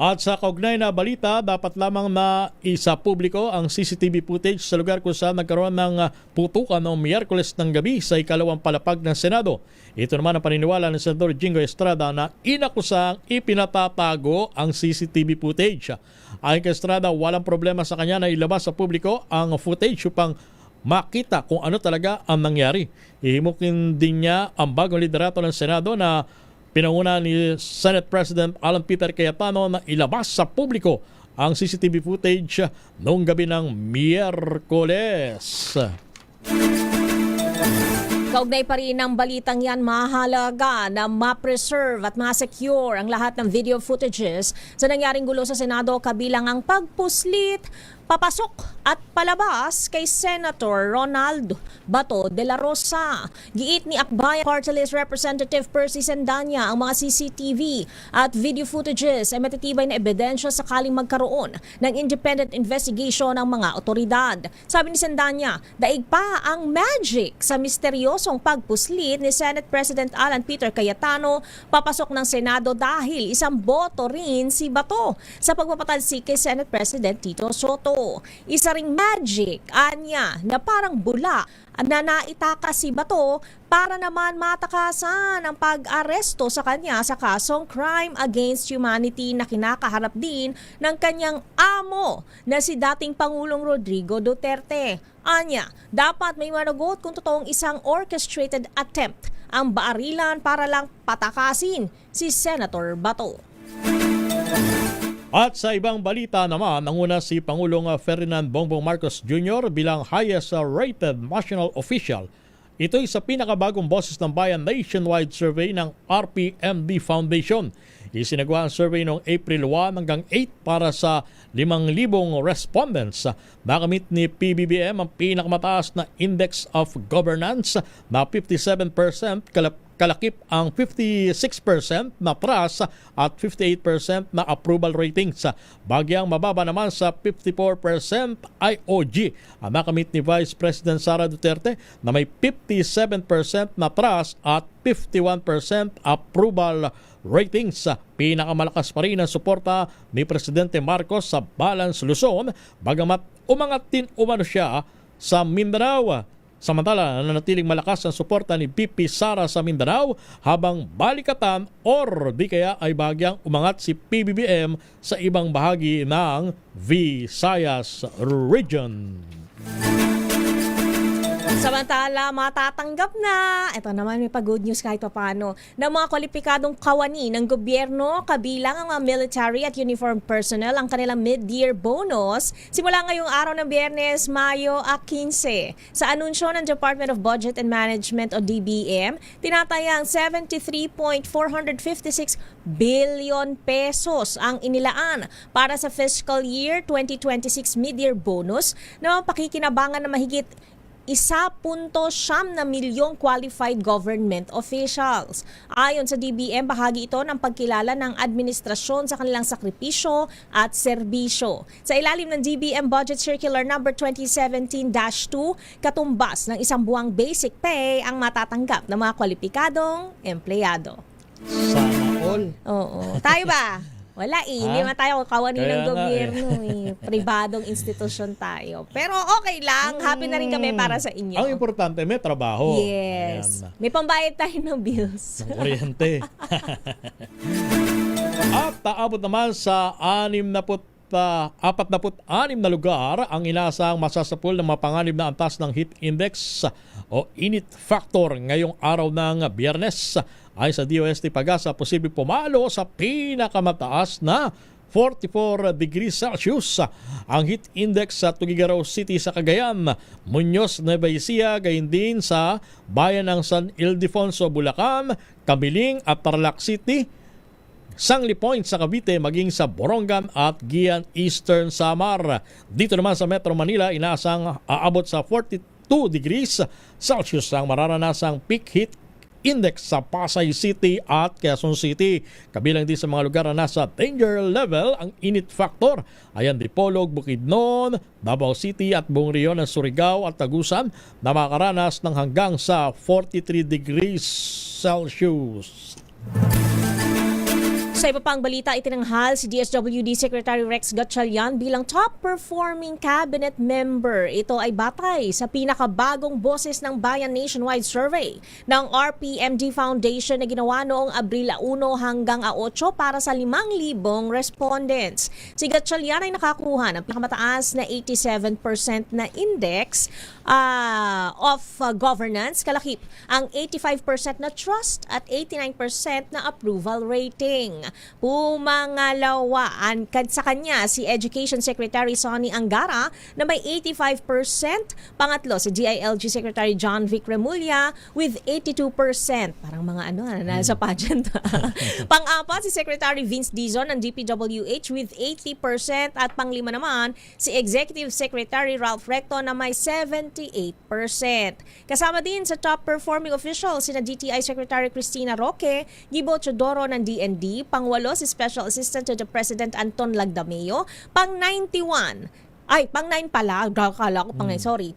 Speaker 18: At sa kaugnay na balita, dapat lamang na isa publiko ang CCTV footage sa lugar kung saan nagkaroon ng putukan noong Miyerkules ng gabi sa ikalawang palapag ng Senado. Ito naman ang paniniwala ng Senador Jinggoy Estrada na inakusang ipinatatago ang CCTV footage. Ayon kay Estrada, walang problema sa kanya na ilabas sa publiko ang footage upang makita kung ano talaga ang nangyari. Ihimukin din niya ang bagong liderato ng Senado na pinanguna ni Senate President Alan Peter Cayetano na ilabas sa publiko ang CCTV footage noong gabi ng Miyerkules.
Speaker 17: Kaugnay pa rin ng balitang yan, mahalaga na ma-preserve at ma-secure ang lahat ng video footages sa nangyaring gulo sa Senado kabilang ang pagpuslit, papasok at palabas kay Senator Ronald Bato de la Rosa. Giit ni Akbayan Party List Representative Percy Sendanya, ang mga CCTV at video footages ay matitibay na ebidensya sakaling magkaroon ng independent investigation ng mga otoridad. Sabi ni Sendanya, daig pa ang magic sa misteryosong pagpuslit ni Senate President Alan Peter Cayetano papasok ng Senado dahil isang boto rin si Bato sa pagpapatalsik kay Senate President Tito Soto. Isa ring magic, anya, na parang bula na naitaka si Bato para naman matakasan ang pag-aresto sa kanya sa kasong crime against humanity na kinakaharap din ng kanyang amo na si dating Pangulong Rodrigo Duterte. Anya, dapat may managot kung totoong isang orchestrated attempt ang baarilan para lang patakasin si Senator Bato.
Speaker 18: At sa ibang balita naman, nanguna si Pangulong Ferdinand Bongbong Marcos Jr. bilang highest rated national official. Ito'y sa pinakabagong Boses ng Bayan nationwide survey ng RPMD Foundation. Isinagawa ang survey noong April 1 hanggang 8 para sa 5,000 respondents. Nakamit ni PBBM ang pinakamataas na Index of Governance na 57%, kalakip ang 56% na trust at 58% na approval ratings. Bagyang mababa naman sa 54% IOG. Ang nakamit ni Vice President Sara Duterte na may 57% na trust at 51% approval ratings. Pinakamalakas pa rin ang suporta ni Presidente Marcos sa Balance Luzon, bagamat umangat din umano siya sa Mindanao. Samantala, nanatiling malakas ang suporta ni VP Sara sa Mindanao habang balikatan or di kaya ay bahagyang umangat si PBBM sa ibang bahagi ng Visayas Region.
Speaker 17: Samantala, matatanggap na, ito naman may pag-good news kahit paano, ng mga kwalipikadong kawani ng gobyerno kabilang ang mga military at uniformed personnel ang kanilang mid-year bonus simula ngayong araw ng Biyernes, Mayo 15. Sa anunsyo ng Department of Budget and Management o DBM, tinatayang 73.456 billion pesos ang inilaan para sa fiscal year 2026 mid-year bonus na mapakikinabangan na mahigit 1.9 milyong qualified government officials. Ayon sa DBM, bahagi ito ng pagkilala ng administrasyon sa kanilang sakripisyo at serbisyo. Sa ilalim ng DBM Budget Circular No. 2017-2, katumbas ng isang buwang basic pay ang matatanggap ng mga kwalipikadong empleyado.
Speaker 18: Sana all.
Speaker 17: Oo. Tayo ba? Wala eh. Hindi man tayo kawani ng
Speaker 18: Kaya nga
Speaker 17: gobyerno eh. Pribadong institusyon tayo. Pero okay lang. Happy na rin kami para sa inyo.
Speaker 18: Ang importante, may trabaho.
Speaker 17: Yes.
Speaker 18: Ayan.
Speaker 17: May pambayad tayo ng bills.
Speaker 18: Ng kuryente. At taabot naman sa 46 na lugar ang inasang masasapul ng mapanganib na antas ng heat index o init factor ngayong araw ng Biyernes. Ay sa DOST Pag-asa, posibleng pumalo sa pinakamataas na 44 degrees Celsius ang heat index sa Tuguegarao City sa Cagayan, Muñoz, Nueva Ecija, gayon din sa bayan ng San Ildefonso, Bulacan, Kamiling at Tarlac City, Sangli Point sa Cavite, maging sa Borongan at Gian Eastern Samar. Dito naman sa Metro Manila, inaasang aabot sa 42 degrees Celsius ang mararanasang peak heat index sa Pasay City at Quezon City. Kabilang din sa mga lugar na nasa danger level ang init factor. Ayan, Dipolog, Bukidnon, Davao City at buong rehiyon ng Surigao at Tagusan na makaranas ng hanggang sa 43 degrees Celsius.
Speaker 17: Sa iba pang balita, itinanghal si DSWD Secretary Rex Gatchalian bilang top-performing cabinet member. Ito ay batay sa pinakabagong Boses ng Bayan nationwide survey ng RPMD Foundation na ginawa noong Abril 1 hanggang 8 para sa 5,000 respondents. Si Gatchalian ay nakakuha ng pinakamataas na 87% na index of governance, kalakip ang 85% na trust at 89% na approval rating. Pumangalawaan sa kanya si Education Secretary Sonny Angara na may 85%, pangatlo si DILG Secretary John Vic Remulla with 82%. Parang mga nasa pageant. Pang-apat si Secretary Vince Dizon ng DPWH with 80% at panglima naman si Executive Secretary Ralph Recto na may 78%. Kasama din sa top performing officials sina DTI Secretary Cristina Roque, Gibo Chodoro ng DND, pang-8 si Special Assistant to the President Anton Lagdameo, pang-91 pang-9 pala, kala ko pang-9,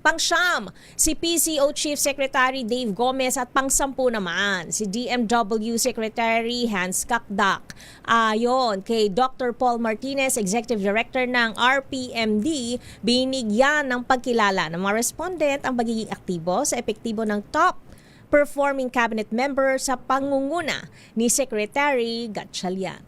Speaker 17: si PCO Chief Secretary Dave Gomez at pang-10 naman, si DMW Secretary Hans Kakdak. Ayon, kay Dr. Paul Martinez, Executive Director ng RPMD, binigyan ng pagkilala ng mga respondent ang pagiging aktibo sa epektibo ng top performing cabinet member sa pangunguna ni Secretary Gatchalian.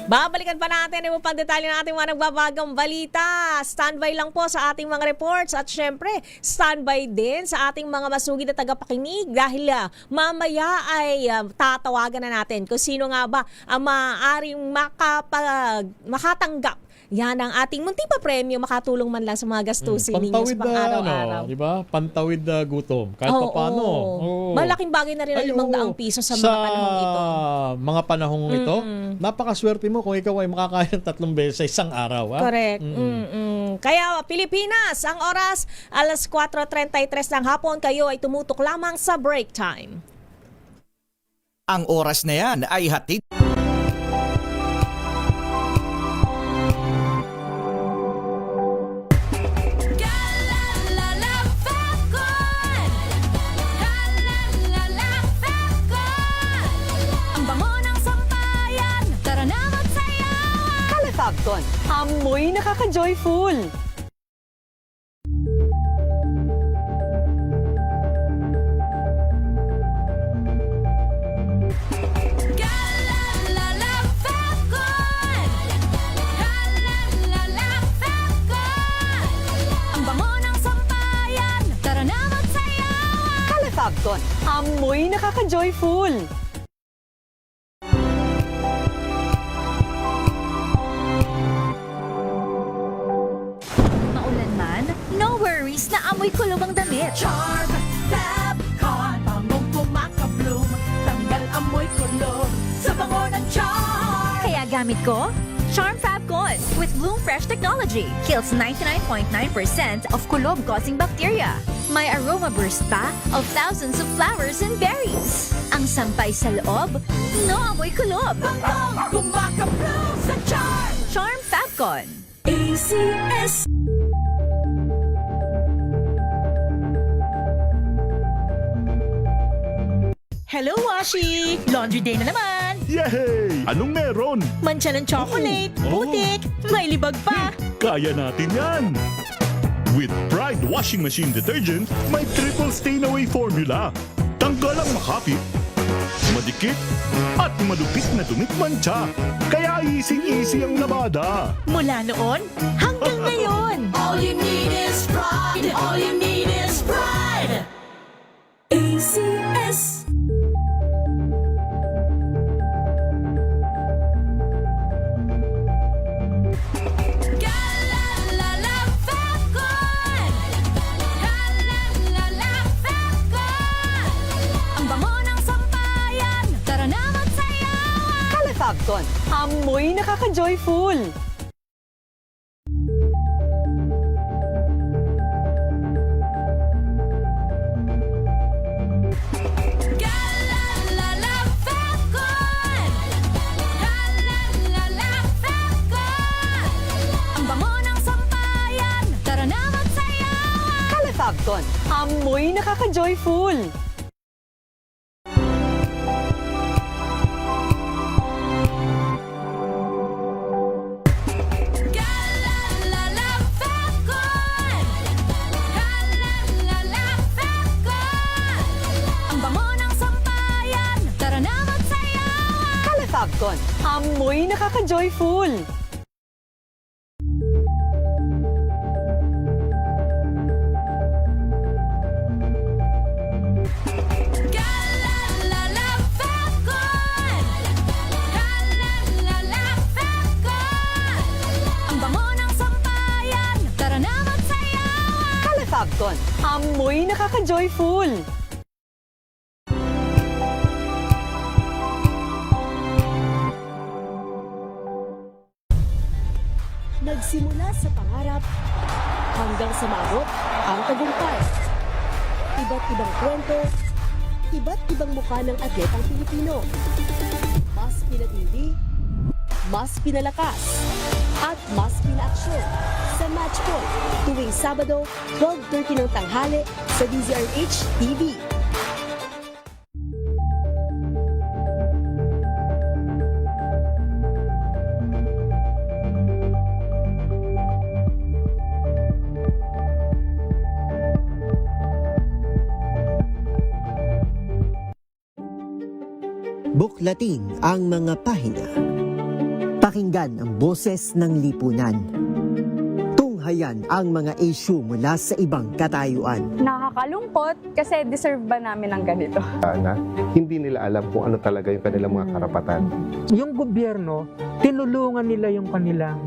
Speaker 17: Babalikan pa natin yung pang detalye ng ating mga nagbabagang balita. Standby lang po sa ating mga reports at syempre, standby din sa ating mga masugid na tagapakinig dahil mamaya ay tatawagan na natin kung sino nga ba ang maaaring makatanggap. Yan ang ating munti pa premyo, makatulong man lang sa mga gastusin ninyo sa pang-araw-araw.
Speaker 18: Di ba? Pantawid gutom. Kahit pa paano.
Speaker 17: Malaking bagay na rin ang 500 piso sa mga panahong ito.
Speaker 18: Mga panahong ito, napakaswerte mo kung ikaw ay makakain 3 beses sa isang araw.
Speaker 17: Correct. Kaya Pilipinas, ang oras, 4:33 ng hapon, kayo ay tumutok lamang sa break time.
Speaker 1: Ang oras na yan ay hatid.
Speaker 6: Fabcon, amoy nakaka-joyful.
Speaker 2: Ang bango ng sampayan, tara na magsayawan.
Speaker 6: Fabcon, amoy nakaka-joyful.
Speaker 4: No worries, na amoy kulog ang damit.
Speaker 2: Charm Fabcon, bangong kumaka-bloom, tanggal amoy kulog sa bango ng charm.
Speaker 4: Kaya gamit ko, Charm Fab Con with Bloom Fresh technology kills 99.9% of kulob-causing bacteria. May aroma burst pa of thousands of flowers and berries. Ang sampay sa loob, no amoy kulob.
Speaker 2: Kumakaplo sa Charm!
Speaker 4: Charm Fab Con.
Speaker 2: ACS.
Speaker 5: Hello, Washi! Laundry day na naman!
Speaker 10: Yay! Anong meron?
Speaker 5: Mancha ng chocolate, putik, may libag pa!
Speaker 10: Kaya natin yan! With Pride Washing Machine Detergent, may triple stain-away formula. Tanggal ang makapit, madikit, at malupit na dumit mancha. Kaya easy-easy ang labada.
Speaker 5: Mula noon hanggang ngayon!
Speaker 2: All you need is pride. All you need is pride. ACS.
Speaker 6: Fabcon, amoy nakaka-joyful.
Speaker 4: Ang bango ng sampayan, tara na magsayawan!
Speaker 6: Kala Fabcon, amoy nakaka-joyful. Fabcon, amoy nakaka-joyful.
Speaker 4: Ang bango ng sampayan, tara na magsayawan!
Speaker 6: Kala Fabcon, amoy nakaka-joyful.
Speaker 3: Nagsimula sa pangarap hanggang sa maabot ang tagumpay. Iba't ibang kwento, iba't ibang mukha ng atletang Pilipino. Mas pinatindi, mas pinalakas, at mas pinaaksyon sa Match Point tuwing Sabado, 12:30 ng tanghali sa DZRH TV.
Speaker 13: Buklatin ang mga pahina. Pakinggan ang boses ng lipunan. Tunghayan ang mga issue mula sa ibang katayuan.
Speaker 7: Nakakalungkot kasi deserve ba namin ng ganito?
Speaker 23: Na hindi nila alam kung ano talaga yung kanilang mga karapatan.
Speaker 24: Yung gobyerno, tinulungan nila yung kanilang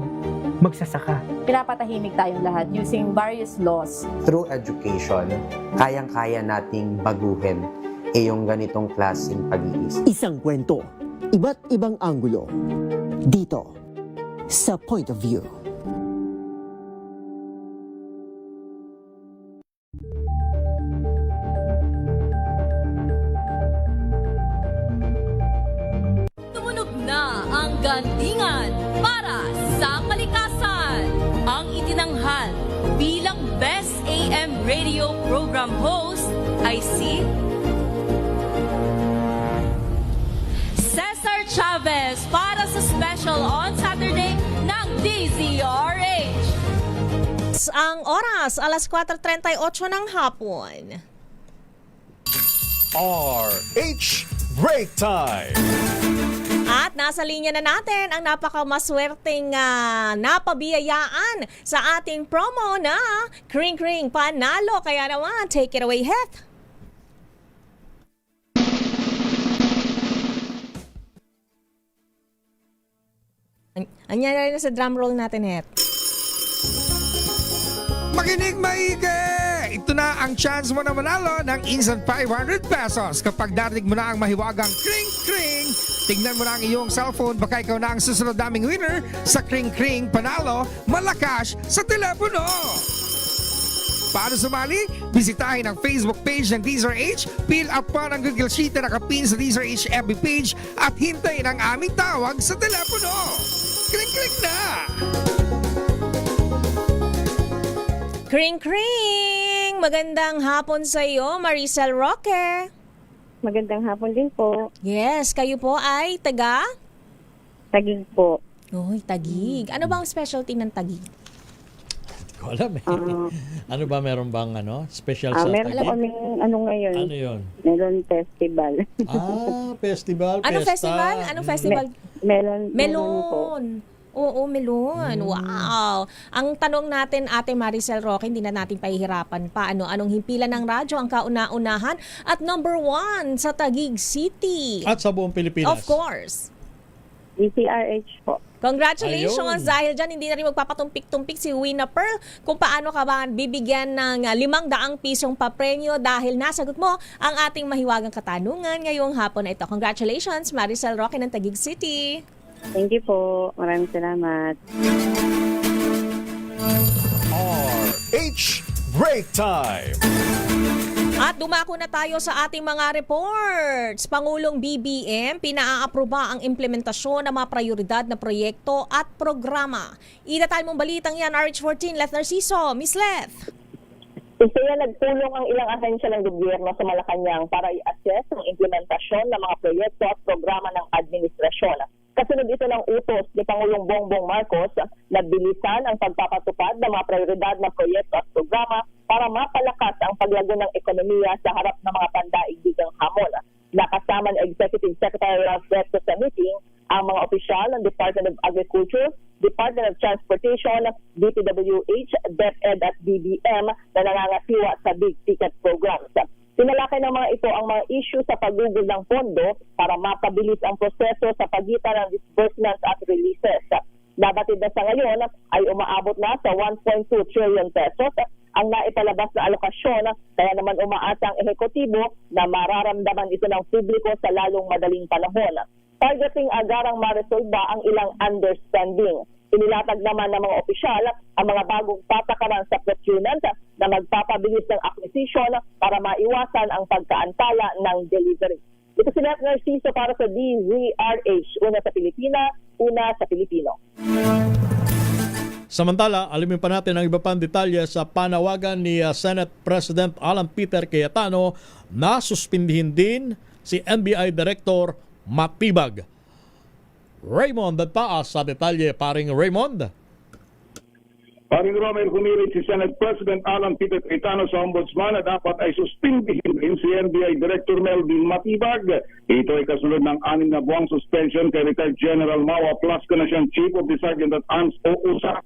Speaker 24: magsasaka.
Speaker 7: Pinapatahimik tayong lahat using various laws.
Speaker 25: Through education, kayang-kaya nating baguhin yung ganitong klaseng pag-iisip.
Speaker 13: Isang kwento, iba't ibang anggulo. Dito, sa Point of View.
Speaker 2: Tumunog na ang gandingan para sa kalikasan. Ang itinanghal bilang Best AM Radio Program Host ay si Cesar Chavez para sa special on Saturday ng DZRH.
Speaker 17: Ang oras, alas 4:38 ng hapon.
Speaker 10: RH Break Time!
Speaker 17: At nasa linya na natin ang napakamaswerteng napabiyayaan sa ating promo na Kring Kring Panalo. Kaya naman, take it away, Het. Anyan na rin sa drum roll natin, Het.
Speaker 26: Makinig maigi! Ito na ang chance mo na manalo ng instant 500 pesos kapag darinig mo na ang mahiwagang kring-kring tignan mo na ang iyong cellphone, baka ikaw na ang susunod naming winner sa Kring Kring Panalo Malakas sa telepono. Para sumali, bisitahin ang Facebook page ng DZRH, fill up pa ng Google Sheet na nakapin sa DZRH FB page at hintayin ang aming tawag sa telepono. Kring-kring na!
Speaker 17: Kring-kring! Magandang hapon sa iyo, Maricel Roque.
Speaker 8: Magandang hapon din po.
Speaker 17: Yes, kayo po ay taga?
Speaker 8: Taguig po.
Speaker 17: Uy, Taguig. Ano ba ang specialty ng Taguig?
Speaker 18: Hindi ko alam eh. Ano ba, meron bang special sa
Speaker 8: meron
Speaker 18: Taguig?
Speaker 8: po kaming ngayon.
Speaker 18: Ano yun?
Speaker 8: Meron festival.
Speaker 18: Festival,
Speaker 17: Anong
Speaker 18: pesta.
Speaker 17: festival? Anong festival?
Speaker 8: Melon po.
Speaker 17: Oo, melon. Wow. Ang tanong natin, Ate Maricel Roque, hindi na natin pahihirapan pa. Anong himpilan ng radyo ang kauna-unahan at number 1 sa Taguig City?
Speaker 18: At sa buong Pilipinas.
Speaker 17: Of course.
Speaker 8: DZRH po.
Speaker 17: Congratulations!
Speaker 8: Ayun.
Speaker 17: Dahil dyan, hindi na rin magpapatumpik-tumpik si Wina Pearl kung paano ka ba bibigyan ng 500 pisong papremyo dahil nasagot mo ang ating mahiwagang katanungan ngayong hapon na ito. Congratulations, Maricel Roque ng Taguig City.
Speaker 8: Thank you po. Maraming salamat.
Speaker 10: RH Break Time!
Speaker 17: At dumako na tayo sa ating mga reports. Pangulong BBM, pinaaaproba ang implementasyon ng mga prioridad na proyekto at programa. Idatal mong balitang yan, RH14, Leth Narciso. Miss Leth.
Speaker 9: Kaya nagtulong ang ilang ahensya ng gobyerno sa Malacanang para i-assess ang implementasyon ng mga proyekto at programa ng administrasyon. Kasunod ito ng utos ni Pangulong Bongbong Marcos na bilisan ang pagpapatupad ng mga prioridad na proyekto at programa para mapalakas ang paglago ng ekonomiya sa harap ng mga pandaigdigang hamon. Nakasama ng Executive Secretary Ralph Recto sa meeting ang mga opisyal ng Department of Agriculture, Department of Transportation, DPWH, DepEd at BBM na nangangasiwa sa big ticket programs. Tinalakay ng mga ito ang mga issue sa paggugol ng pondo para mapabilis ang proseso sa pagitan ng disbursements at releases. Nabatid na sa ngayon ay umaabot na sa 1.2 trillion pesos ang naipalabas na alokasyon, kaya naman umaasa ang ehekutibo na mararamdaman ito ng publiko sa lalong madaling panahon. Targeting agarang maresolba ang ilang understanding. Inilatag naman ng mga opisyal ang mga bagong patakaran sa procurement na magpapabilis ng acquisition para maiwasan ang pagkaantala ng delivery. Ito si Leth Narciso para sa DZRH. Una sa Pilipina, una sa Pilipino.
Speaker 18: Samantala, alamin pa natin ang iba pang detalye sa panawagan ni Senate President Alan Peter Cayetano na suspindihin din si NBI Director Matibag. Raymond at Paas sa detalye, paring Raymond.
Speaker 11: Paring Romel, humirit si Senate President Alan Peter Cayetano sa Ombudsman na dapat ay suspindihin din si NBI Director Melvin Matibag. Ito ay kasunod ng 6 na buwang suspension kay retired General Mawa Plasco na siyang Chief of the Sergeant at Arms o USAC.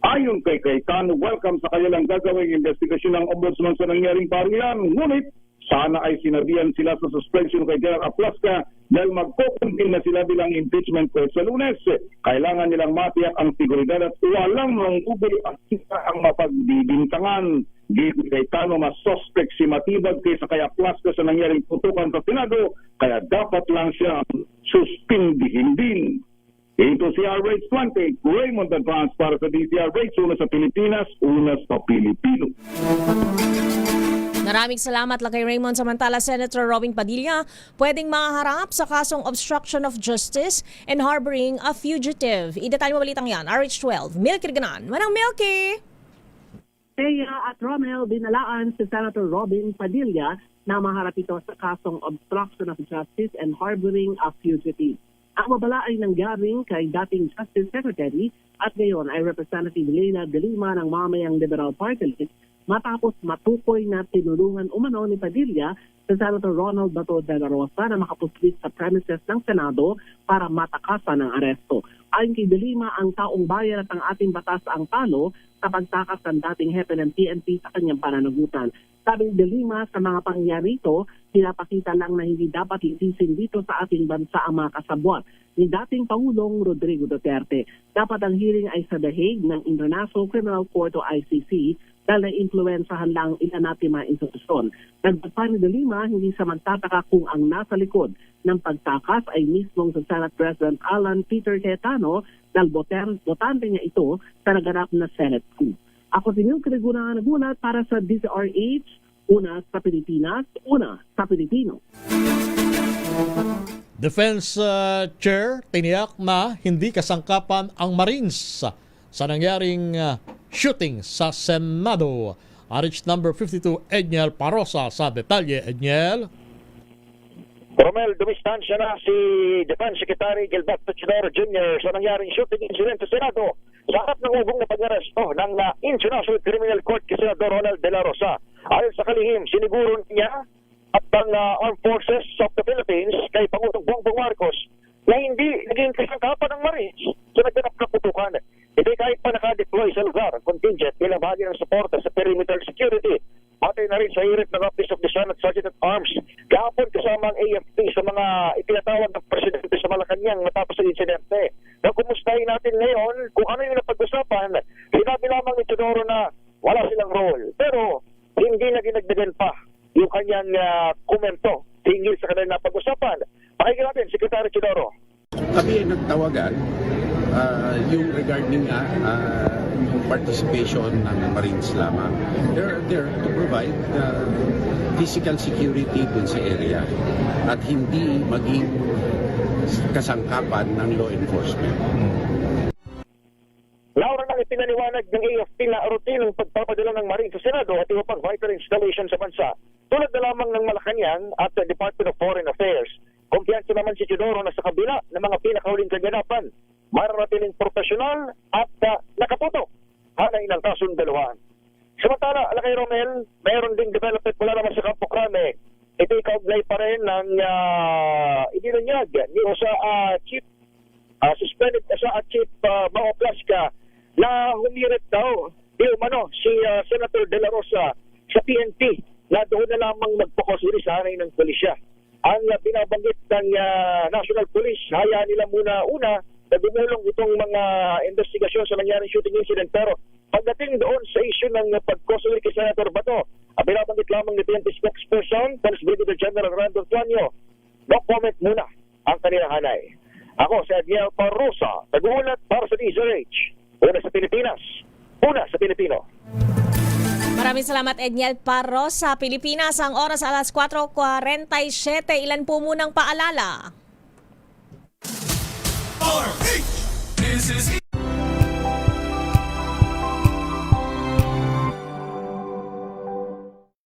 Speaker 11: Ayon kay Cayetano, welcome sa kanilang gagawing investigasyon ng Ombudsman sa nangyaring barilan. Ngunit sana ay sinabihan sila sa suspension kay General Plasco dahil magkukuntin na sila bilang impeachment court sa Lunes. Kailangan nilang matiyak ang seguridad at walang mangguguli at sila ang mapagbibintangan. Dito kay Tano, mas suspect si Matibag kaysa kay Plasco sa nangyaring putukan sa Senado, kaya dapat lang siya suspindihin din. Ito si RH20, Raymond Advance para sa DZRH, una sa Pilipinas, una sa Pilipino.
Speaker 17: Maraming salamat lang kay Raymond. Samantala, Senator Robin Padilla pwedeng maharap sa kasong obstruction of justice and harboring a fugitive. Idetalye mo balitang yan. RH12, Milky Ganan. Manang Milky!
Speaker 12: Teya at Romel binalaan si Senator Robin Padilla na maharap ito sa kasong obstruction of justice and harboring a fugitive. Ang mabala ay nanggaring kay dating Justice Secretary at ngayon ay Representative Lena de Lima ng Mamayang Liberal Party List matapos matukoy na tinulungan umano ni Padilla sa Senator Ronald Bato de la Rosa na makapuslit sa premises ng Senado para matakasan ang aresto. Ayon kay de Lima, ang taong bayan at ang ating batas ang talo sa pagtakas ng dating hepe ng PNP sa kanyang pananagutan. Sabi ni de Lima, sa mga pangyayari ito, pinapakita lang na hindi dapat litisin dito sa ating bansa ang mga kasabwat ni dating Pangulong Rodrigo Duterte. Dapat ang hearing ay sa The Hague ng International Criminal Court o ICC dahil na-influensahan lang ilan natin mga institusyon. Nagpapani de Lima, hindi sa magtataka kung ang nasa likod ng pagtakas ay mismong sa Senate President Alan Peter Cayetano dahil botante niya ito sa naganap na Senate coup. Ako si Neil Criguna nagulat para sa DZRH, una sa Pilipinas, una sa Pilipino.
Speaker 18: Defense Chair tiniyak na hindi kasangkapan ang Marines sa nangyaring shooting sa Senado. RH number 52, Edniel Parosa sa detalye. Edniel.
Speaker 14: Romel, dumistansya na si Defense Secretary Gilberto Chidoro Jr. sa nangyaring shooting incident sa Senado sa harap ng ugong na pag-aresto ng International Criminal Court kay Senador Ronald De La Rosa. Ayon sa kalihim, siniguro niya at ang Armed Forces of the Philippines kay Pangulong Bongbong Marcos na hindi naging kasangkapan ng Marines sa nagganap na putukan. Hindi kahit pa naka-deploy sa lugar ang contingent bilang bahagi ng suporta sa perimeter security. Patay na rin sa hirit ng Office of the Senate Sergeant at Arms. Kahapon kasama ang AFP sa mga itinatawag ng presidente sa Malacanang matapos ang insidente. Na kumustahin natin ngayon kung ano yung napag-usapan. Sinabi lamang ni Teodoro na wala silang role. Pero hindi na dinagdagan pa yung kanyang komento hinggil sa kanilang napag-usapan. Pakinggan natin, Secretary Teodoro.
Speaker 15: Kami ay nagtawagan yung regarding yung participation ng Marines lamang. They're there to provide physical security dun sa area at hindi maging kasangkapan ng law enforcement.
Speaker 14: Laura nang ipinaliwanag ng AFP na rutinong pagpapadala ng Marines sa Senado at iba pang vital installation sa bansa. Tulad na lamang ng Malacanang at the Department of Foreign Affairs. Kumpiyansa naman si Teodoro na sa kabila ng mga pinakahuling kaganapan, mararatiling profesional at nakaputo hanay ng kasundaluhan. Samantala, Alakay Romel, mayroon ding development mula naman sa Campo Crame. Ito ikaugnay pa rin ng ibinunyag ni Chief suspended Chief Bao Plasca na humirit daw di umano si Senator De La Rosa sa PNP na doon na lamang magpakosuri sa hanay ng pulisya. Ang binabanggit ng National Police, hayaan nila muna una na dumulong itong mga investigasyon sa nangyaring shooting incident. Pero pagdating doon sa issue ng pagkosuri kay Senator Bato, binabanggit lamang ni PNP spokesperson, Police Brigadier General Rando Tuanyo, no comment muna ang kanilang hanay. Ako si Edniel Parosa, nag-uulat para sa DZRH. Una sa Pilipinas, una sa Pilipino.
Speaker 17: Maraming salamat, Edniel Parosa. Pilipinas, ang oras alas 4:47. Ilan po munang paalala?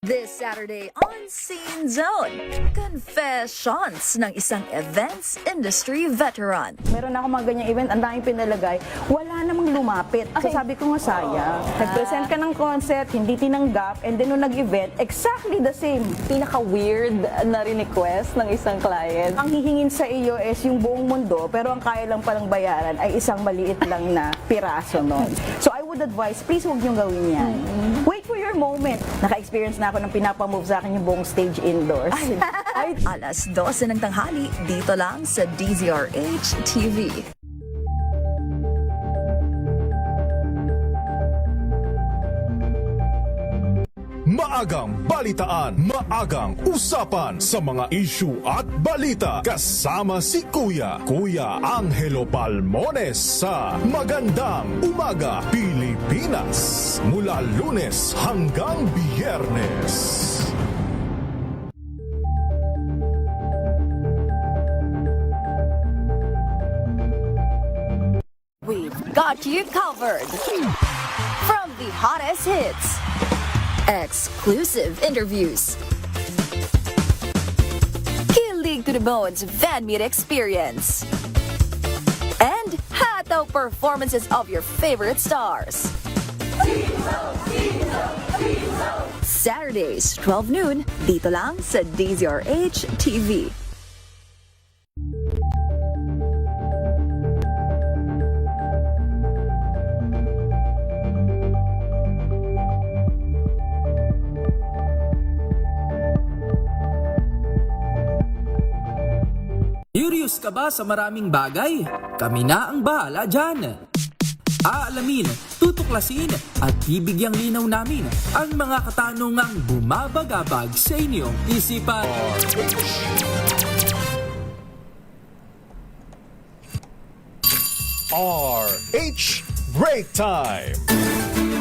Speaker 4: This Saturday on Scene Zone, confessions ng isang events industry veteran.
Speaker 7: Meron ako mga ganyang event, ang daming pinalagay, wala namang lumapit. So sabi ko nga sayang. Nag-present ka ng concept, hindi tinanggap, and then nung nag-event, exactly the same. Pinaka-weird na request ng isang client. Ang hihingin sa iyo is yung buong mundo, pero ang kaya lang palang bayaran ay isang maliit lang na piraso nun. So I would advise, please huwag niyong gawin yan. Wait for your moment. Naka-experience na ako ng pinapamove sa akin yung buong stage indoors.
Speaker 4: Alas 12 ng tanghali, dito lang sa DZRH TV.
Speaker 10: Maagang balitaan, maagang usapan sa mga issue at balita. Kasama si Kuya Angelo Palmones sa Magandang Umaga Pilipinas. Mula Lunes hanggang Biyernes.
Speaker 4: We've got you covered. From the hottest hits, exclusive interviews, kilig to the bones fan meet experience, and hataw performances of your favorite stars. Saturdays, 12 noon, dito lang sa DZRH TV.
Speaker 16: Curious ka ba sa maraming bagay? Kami na ang bahala dyan.
Speaker 1: Aalamin, tutuklasin at bibigyang linaw namin ang mga katanungang bumabagabag sa inyong isipan.
Speaker 10: RH Break Time!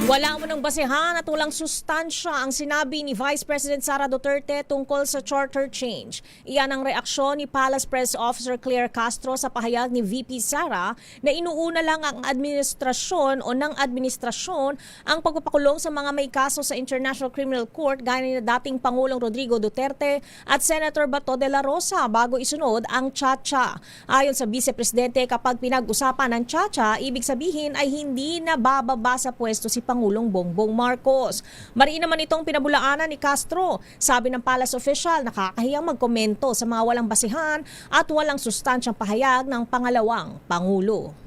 Speaker 17: Wala mo ng basehan at walang sustansya ang sinabi ni Vice President Sara Duterte tungkol sa charter change. Iyan ang reaksyon ni Palace Press Officer Claire Castro sa pahayag ni VP Sara na inuuna lang ang administrasyon o ng administrasyon ang pagpapakulong sa mga may kaso sa International Criminal Court gaya ni dating Pangulong Rodrigo Duterte at Senator Bato de la Rosa bago isunod ang Chacha. Ayon sa Vice Presidente, kapag pinag-usapan ng Chacha, ibig sabihin ay hindi na bababa sa pwesto si Pangulong Bongbong Marcos. Mariin naman itong pinabulaanan ni Castro. Sabi ng Palace official, nakakahiyang magkomento sa mga walang basihan at walang sustansyang pahayag ng pangalawang Pangulo.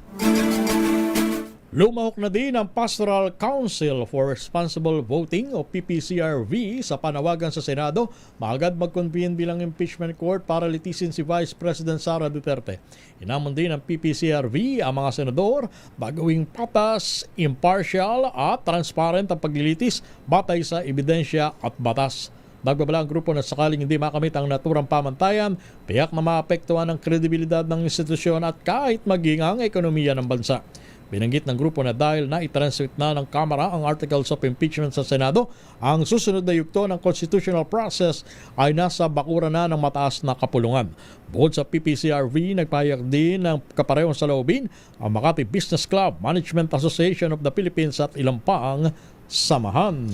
Speaker 18: Lumahok na din ang Pastoral Council for Responsible Voting o PPCRV sa panawagan sa Senado maagad mag-convene bilang impeachment court para litisin si Vice President Sara Duterte. Inamon din ng PPCRV ang mga senador bagawing patas, impartial at transparent ang paglilitis batay sa ebidensya at batas. Nagbabala ang grupo na sakaling hindi makamit ang naturang pamantayan, tiyak na maapektuhan ang kredibilidad ng institusyon at kahit maging ang ekonomiya ng bansa. Binanggit ng grupo na dahil na-transmit na ng Kamara ang Articles of Impeachment sa Senado, ang susunod na yugto ng constitutional process ay nasa bakura na ng mataas na kapulungan. Bukod sa PPCRV, nagpahayag din ng kaparehong saloobin ang Makati Business Club, Management Association of the Philippines at ilang paang samahan.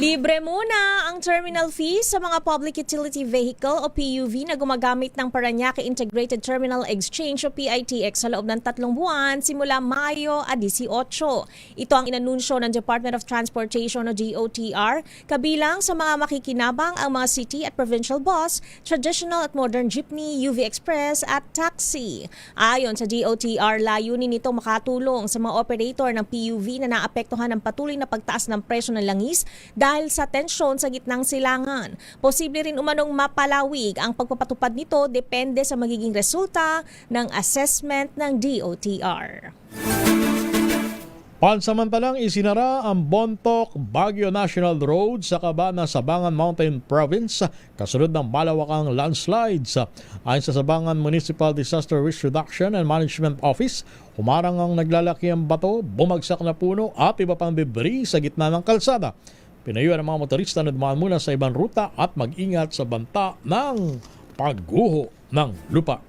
Speaker 17: Libre muna ang terminal fees sa mga Public Utility Vehicle o PUV na gumagamit ng Parañaque Integrated Terminal Exchange o PITX sa loob ng 3 buwan simula Mayo 18. Ito ang inanunsyo ng Department of Transportation o DOTR, kabilang sa mga makikinabang ang mga city at provincial bus, traditional at modern jeepney, UV Express at taxi. Ayon sa DOTR, layunin nito makatulong sa mga operator ng PUV na naapektuhan ng patuloy na pagtaas ng presyo ng langis dahil sa tensyon sa gitnang silangan. Posible rin umanong mapalawig ang pagpapatupad nito depende sa magiging resulta ng assessment ng DOTR.
Speaker 18: Pansamantalang isinara ang Bontoc-Baguio National Road sa Cabana, Sabangan Mountain Province kasunod ng malawakang landslides. Ayon sa Sabangan Municipal Disaster Risk Reduction and Management Office, humarang ang naglalaki ang bato, bumagsak na puno at iba pang debris sa gitna ng kalsada. Pinayuhan ang mga motorista na dumaan muna sa ibang ruta at mag-ingat sa banta ng pagguho ng lupa.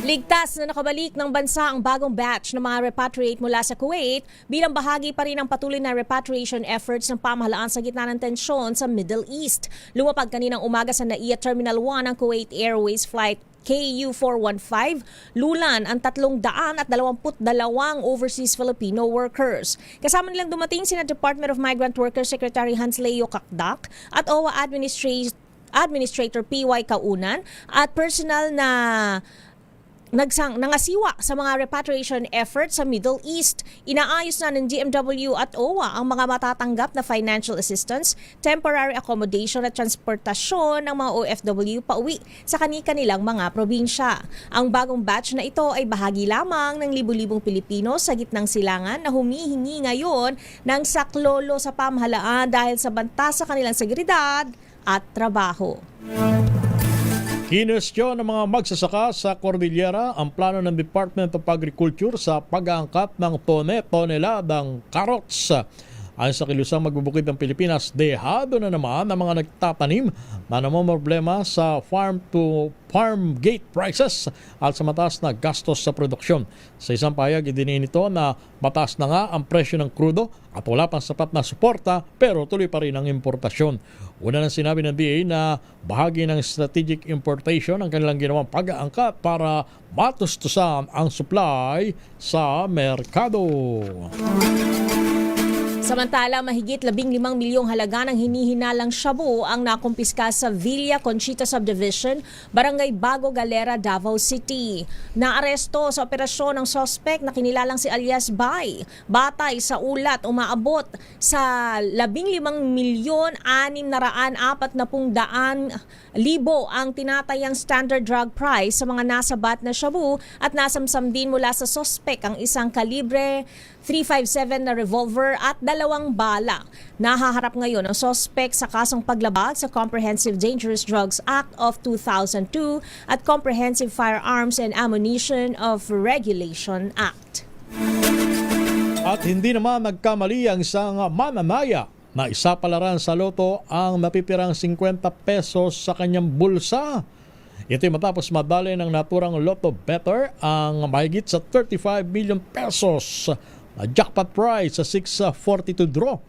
Speaker 17: Ligtas na nakabalik ng bansa ang bagong batch ng mga repatriate mula sa Kuwait bilang bahagi pa rin ng patuloy na repatriation efforts ng pamahalaan sa gitna ng tensyon sa Middle East. Lumapag kaninang umaga sa NAIA Terminal 1 ang Kuwait Airways Flight KU415, lulan ang 322 overseas Filipino workers. Kasama nilang dumating sina Department of Migrant Workers Secretary Hans Leo Kakdak at OWA Administrator PY Kaunan at personal na nangasiwa sa mga repatriation efforts sa Middle East. Inaayos na ng DMW at OWA ang mga matatanggap na financial assistance, temporary accommodation at transportasyon ng mga OFW pauwi sa kani-kanilang mga probinsya. Ang bagong batch na ito ay bahagi lamang ng libu-libong Pilipino sa gitnang silangan na humihingi ngayon ng saklolo sa pamahalaan dahil sa banta sa kanilang seguridad at trabaho.
Speaker 18: Kinestyon ng mga magsasaka sa Cordillera ang plano ng Department of Agriculture sa pag-aangkat ng toneladang carrots. Ayon sa kilusang magbubukid ng Pilipinas, dehado na naman ang mga nagtatanim na namomroblema sa farm-to-farm gate prices at sa mataas na gastos sa produksyon. Sa isang pahayag, idiniin nito na mataas na nga ang presyo ng krudo at wala pang sapat na suporta pero tuloy pa rin ang importasyon. Una nang sinabi ng DA na bahagi ng strategic importation ang kanilang ginawang pag-aangkat para matustusan ang supply sa merkado.
Speaker 17: Samantala, mahigit 15 milyong halaga ng hinihinalang shabu ang nakumpiska sa Villa Conchita Subdivision, Barangay Bago Galera, Davao City. Naaresto sa operasyon ng sospek na kinilalang si alias Bay. Batay sa ulat, umaabot sa 15,640,000 ang tinatayang standard drug price sa mga nasabat na shabu at nasamsam din mula sa sospek ang isang kalibre .357 na revolver at 2 bala. Nahaharap ngayon ang sospek sa kasong paglabag sa Comprehensive Dangerous Drugs Act of 2002 at Comprehensive Firearms and Ammunition of Regulation Act.
Speaker 18: At hindi naman nagkamali ang isang mananaya na isapalaran sa loto ang napipirang 50 pesos sa kanyang bulsa. Ito'y matapos madali ng naturang Lotto Better ang mahigit sa 35 million pesos na jackpot prize sa 642 draw.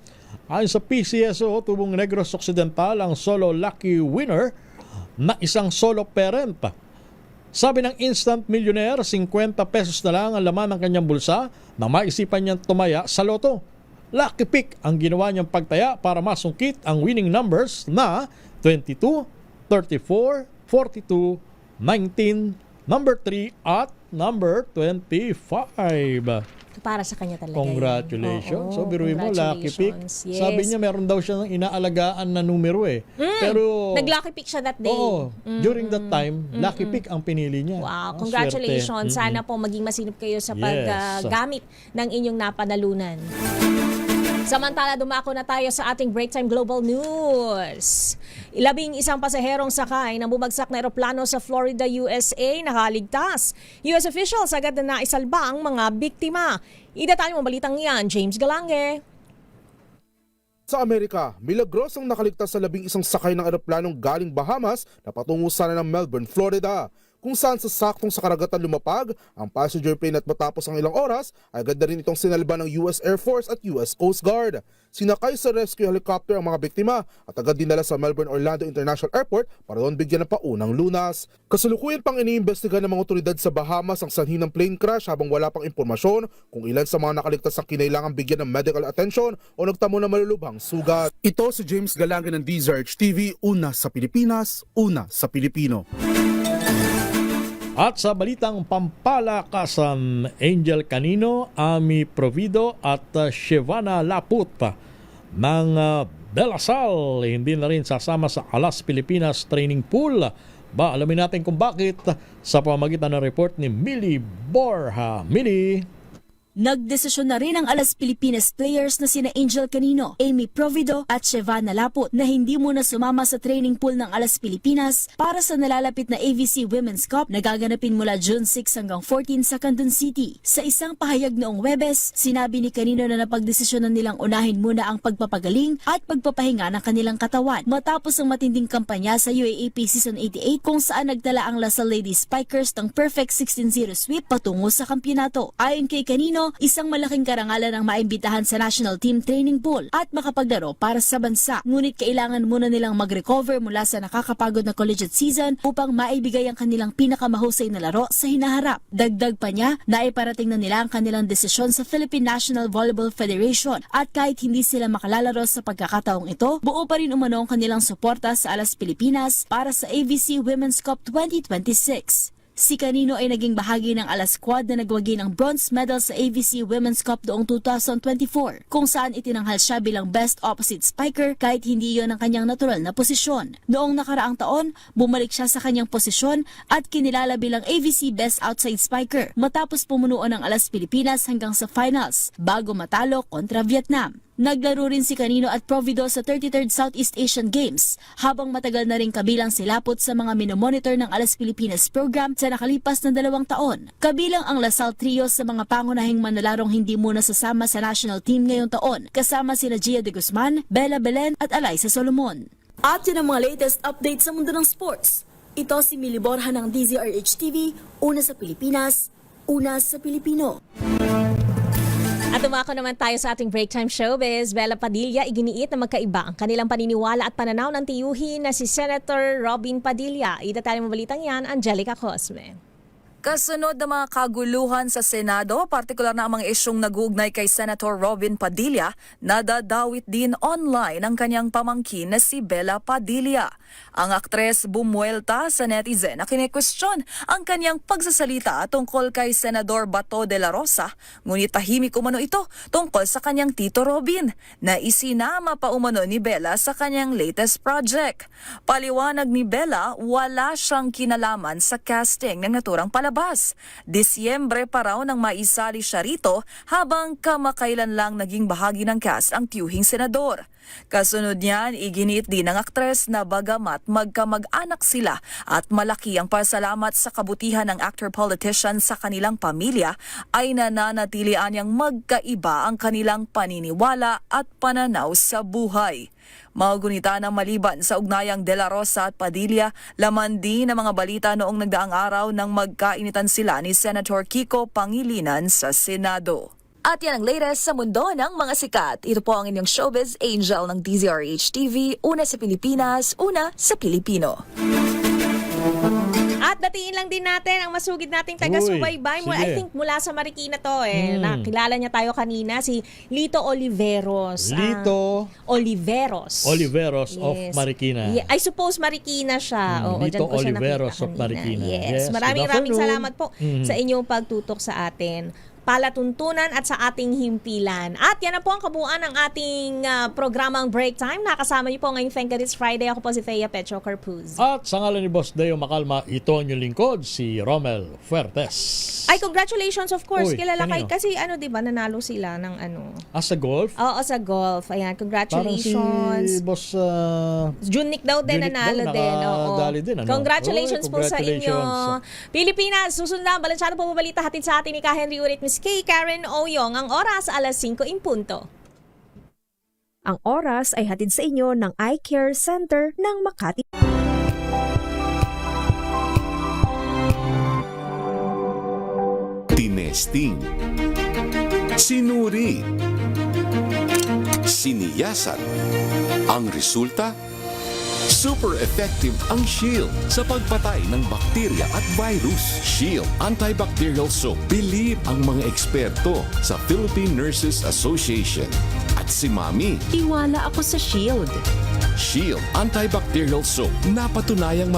Speaker 18: Ayon sa PCSO, Tubong Negros Occidental ang solo lucky winner na isang solo parent. Sabi ng instant millionaire, 50 pesos na lang ang laman ng kanyang bulsa na maisipan niyang tumaya sa loto. Lucky pick ang ginawa niyang pagtaya para masungkit ang winning numbers na 22, 34, 42, 19, number 3 at number 25.
Speaker 17: Para sa kanya talaga.
Speaker 18: Congratulations. So biruin mo, lucky pick.
Speaker 17: Yes.
Speaker 18: Sabi niya meron daw siyang inaalagaan na numero eh. Pero
Speaker 17: nag-lucky pick siya that day.
Speaker 18: During that time, lucky pick ang pinili niya.
Speaker 17: Wow, congratulations. Sana po maging masinop kayo sa paggamit ng inyong napanalunan. Samantala, dumako na tayo sa ating Break Time Global News. 11 pasaherong sakay ng bumagsak na eroplano sa Florida, USA nakaligtas. US officials agad na naisalba ang mga biktima. Idatay mo balitang yan, James Galange.
Speaker 5: Sa Amerika, milagrosang nakaligtas sa 11 sakay ng eroplanong galing Bahamas na patungo sana ng Melbourne, Florida, kung saan sa saktong sa karagatan lumapag ang passenger plane at matapos ang ilang oras, agad na rin itong sinalba ng US Air Force at US Coast Guard. Sinakay sa rescue helicopter ang mga biktima at agad dinala sa Melbourne Orlando International Airport para doon bigyan ng paunang lunas. Kasalukuyan pang iniimbestiga ng mga otoridad sa Bahamas ang sanhi ng plane crash habang wala pang impormasyon kung ilan sa mga nakaligtas ang kinailangang bigyan ng medical attention o nagtamo ng malulubhang sugat. Ito si James Galange ng DZRH TV, una sa Pilipinas, una sa Pilipino.
Speaker 18: At sa balitang pampalakasan, Angel Canino, Ami Provido at Shevana Laput ng De La Salle hindi na rin sasama sa Alas Pilipinas Training Pool. Alamin natin kung bakit sa pamamagitan ng report ni Millie Borja. Millie.
Speaker 16: Nagdesisyon na rin ang Alas Pilipinas players na sina Angel Canino, Amy Provido at Shevana Laput na hindi muna sumama sa training pool ng Alas Pilipinas para sa nalalapit na AVC Women's Cup na gaganapin mula June 6 hanggang 14 sa Canton City. Sa isang pahayag noong Webes, sinabi ni Canino na napagdesisyonan nilang unahin muna ang pagpapagaling at pagpapahinga ng kanilang katawan matapos ang matinding kampanya sa UAAP Season 88 kung saan nagtala ang LaSalle Lady Spikers ng perfect 16-0 sweep patungo sa kampyonato. Ayon kay Canino, isang malaking karangalan ang maimbitahan sa national team training pool at makapaglaro para sa bansa. Ngunit kailangan muna nilang mag-recover mula sa nakakapagod na collegiate season upang maibigay ang kanilang pinakamahusay na laro sa hinaharap. Dagdag pa niya, naiparating na nila ang kanilang desisyon sa Philippine National Volleyball Federation at kahit hindi sila makalalaro sa pagkakataong ito, buo pa rin umano ang kanilang suporta sa Alas Pilipinas para sa AVC Women's Cup 2026. Si Canino ay naging bahagi ng Alas Squad na nagwagi ng bronze medal sa AVC Women's Cup noong 2024, kung saan itinanghal siya bilang best opposite spiker kahit hindi iyon ang kanyang natural na posisyon. Noong nakaraang taon, bumalik siya sa kanyang posisyon at kinilala bilang AVC best outside spiker matapos pumunuo ng Alas Pilipinas hanggang sa finals bago matalo kontra Vietnam. Naglaro rin si Canino at Provido sa 33rd Southeast Asian Games habang matagal na rin kabilang si Laput sa mga minomonitor ng Alas Pilipinas program sa nakalipas na 2 taon. Kabilang ang LaSalle Trio sa mga pangunahing manalarong hindi muna sasama sa national team ngayong taon, kasama sina Gia de Guzman, Bella Belen at Alaysa Solomon. At yun ang mga latest updates sa mundo ng sports. Ito si Millie Borja ng DZRH TV, una sa Pilipinas, una sa Pilipino.
Speaker 17: At umako naman tayo sa ating break time showbiz. Bella Padilla, iginiit na magkaiba ang kanilang paniniwala at pananaw ng tiyuhin na si Senator Robin Padilla. Itatali mo balitang yan, Angelica Cosme.
Speaker 3: Kasunod ng mga kaguluhan sa Senado, partikular na ang mga isyong nag-uugnay kay Senator Robin Padilla, nadadawit din online ang kanyang pamangkin na si Bella Padilla. Ang aktres bumuelta sa netizen na kine-question ang kanyang pagsasalita tungkol kay Senador Bato de la Rosa, ngunit tahimik umano ito tungkol sa kanyang tito Robin na isinama pa umano ni Bella sa kanyang latest project. Paliwanag ni Bella, wala siyang kinalaman sa casting ng naturang palabas. Disyembre pa raw nang maisali siya rito habang kamakailan lang naging bahagi ng cast ang tiyuhing senador. Kasunod niyan, iginiit din ng aktres na bagamat magkamag-anak sila at malaki ang pasalamat sa kabutihan ng actor-politician sa kanilang pamilya, ay nananatilian niyang magkaiba ang kanilang paniniwala at pananaw sa buhay. Maugunita ng maliban sa ugnayang De La Rosa at Padilla, laman din ng mga balita noong nagdaang araw nang magkainitan sila ni Senator Kiko Pangilinan sa Senado. At yan ang latest sa mundo ng mga sikat. Ito po ang inyong showbiz angel ng DZRH TV, una sa Pilipinas, una sa Pilipino.
Speaker 17: At batiin lang din natin ang masugid nating taga-subaybay.
Speaker 18: Uy,
Speaker 17: I
Speaker 18: sige.
Speaker 17: think mula sa Marikina to Nakilala niya tayo kanina, si Lito Oliveros. Oliveros
Speaker 18: of Marikina.
Speaker 17: Yeah, I suppose Marikina siya. Oo,
Speaker 18: Lito
Speaker 17: dyan ko siya
Speaker 18: Oliveros
Speaker 17: nakita
Speaker 18: of
Speaker 17: kanina.
Speaker 18: Marikina.
Speaker 17: Yes.
Speaker 18: Yes,
Speaker 17: Maraming
Speaker 18: good afternoon.
Speaker 17: salamat po sa inyong pagtutok sa atin, palatuntunan at sa ating himpilan. At yan na po ang kabuuan ng ating programang Break Time. Nakasama niyo po ngayong Thank God It's Friday. Ako po si Thea Petro Carpuz.
Speaker 18: At sa ngalan ni Boss Deo Macalma, ito ang inyong lingkod, si Romel Fuertes.
Speaker 17: Ay, congratulations of course.
Speaker 18: Uy,
Speaker 17: Kilala kay
Speaker 18: kanino?
Speaker 17: kasi di ba nanalo sila ng
Speaker 18: Sa golf?
Speaker 17: Oo, sa golf. Ayan, congratulations.
Speaker 18: Parang si Boss
Speaker 17: Junnik daw din
Speaker 18: Junnik
Speaker 17: nanalo
Speaker 18: daw,
Speaker 17: din. Oo.
Speaker 18: nakadali din, ano?
Speaker 17: Congratulations
Speaker 18: Oy,
Speaker 17: po sa inyo.
Speaker 18: congratulations.
Speaker 17: Pilipinas, susunod na balansyado po mabalita hatid sa atin ni Ka Henry Urit, Miss K. Karen Oyong. Ang oras alas 5:00 punto.
Speaker 6: Ang oras ay hatid sa inyo ng Eye Care Center ng Makati.
Speaker 19: Tinesting, sinuri, siniyasan. Ang resulta, super effective ang Shield sa pagpatay ng bakterya at virus. Shield Antibacterial Soap. Believe ang mga eksperto sa Philippine Nurses Association. At si Mami.
Speaker 20: Tiwala ako sa Shield.
Speaker 19: Shield Antibacterial Soap. Napatunayang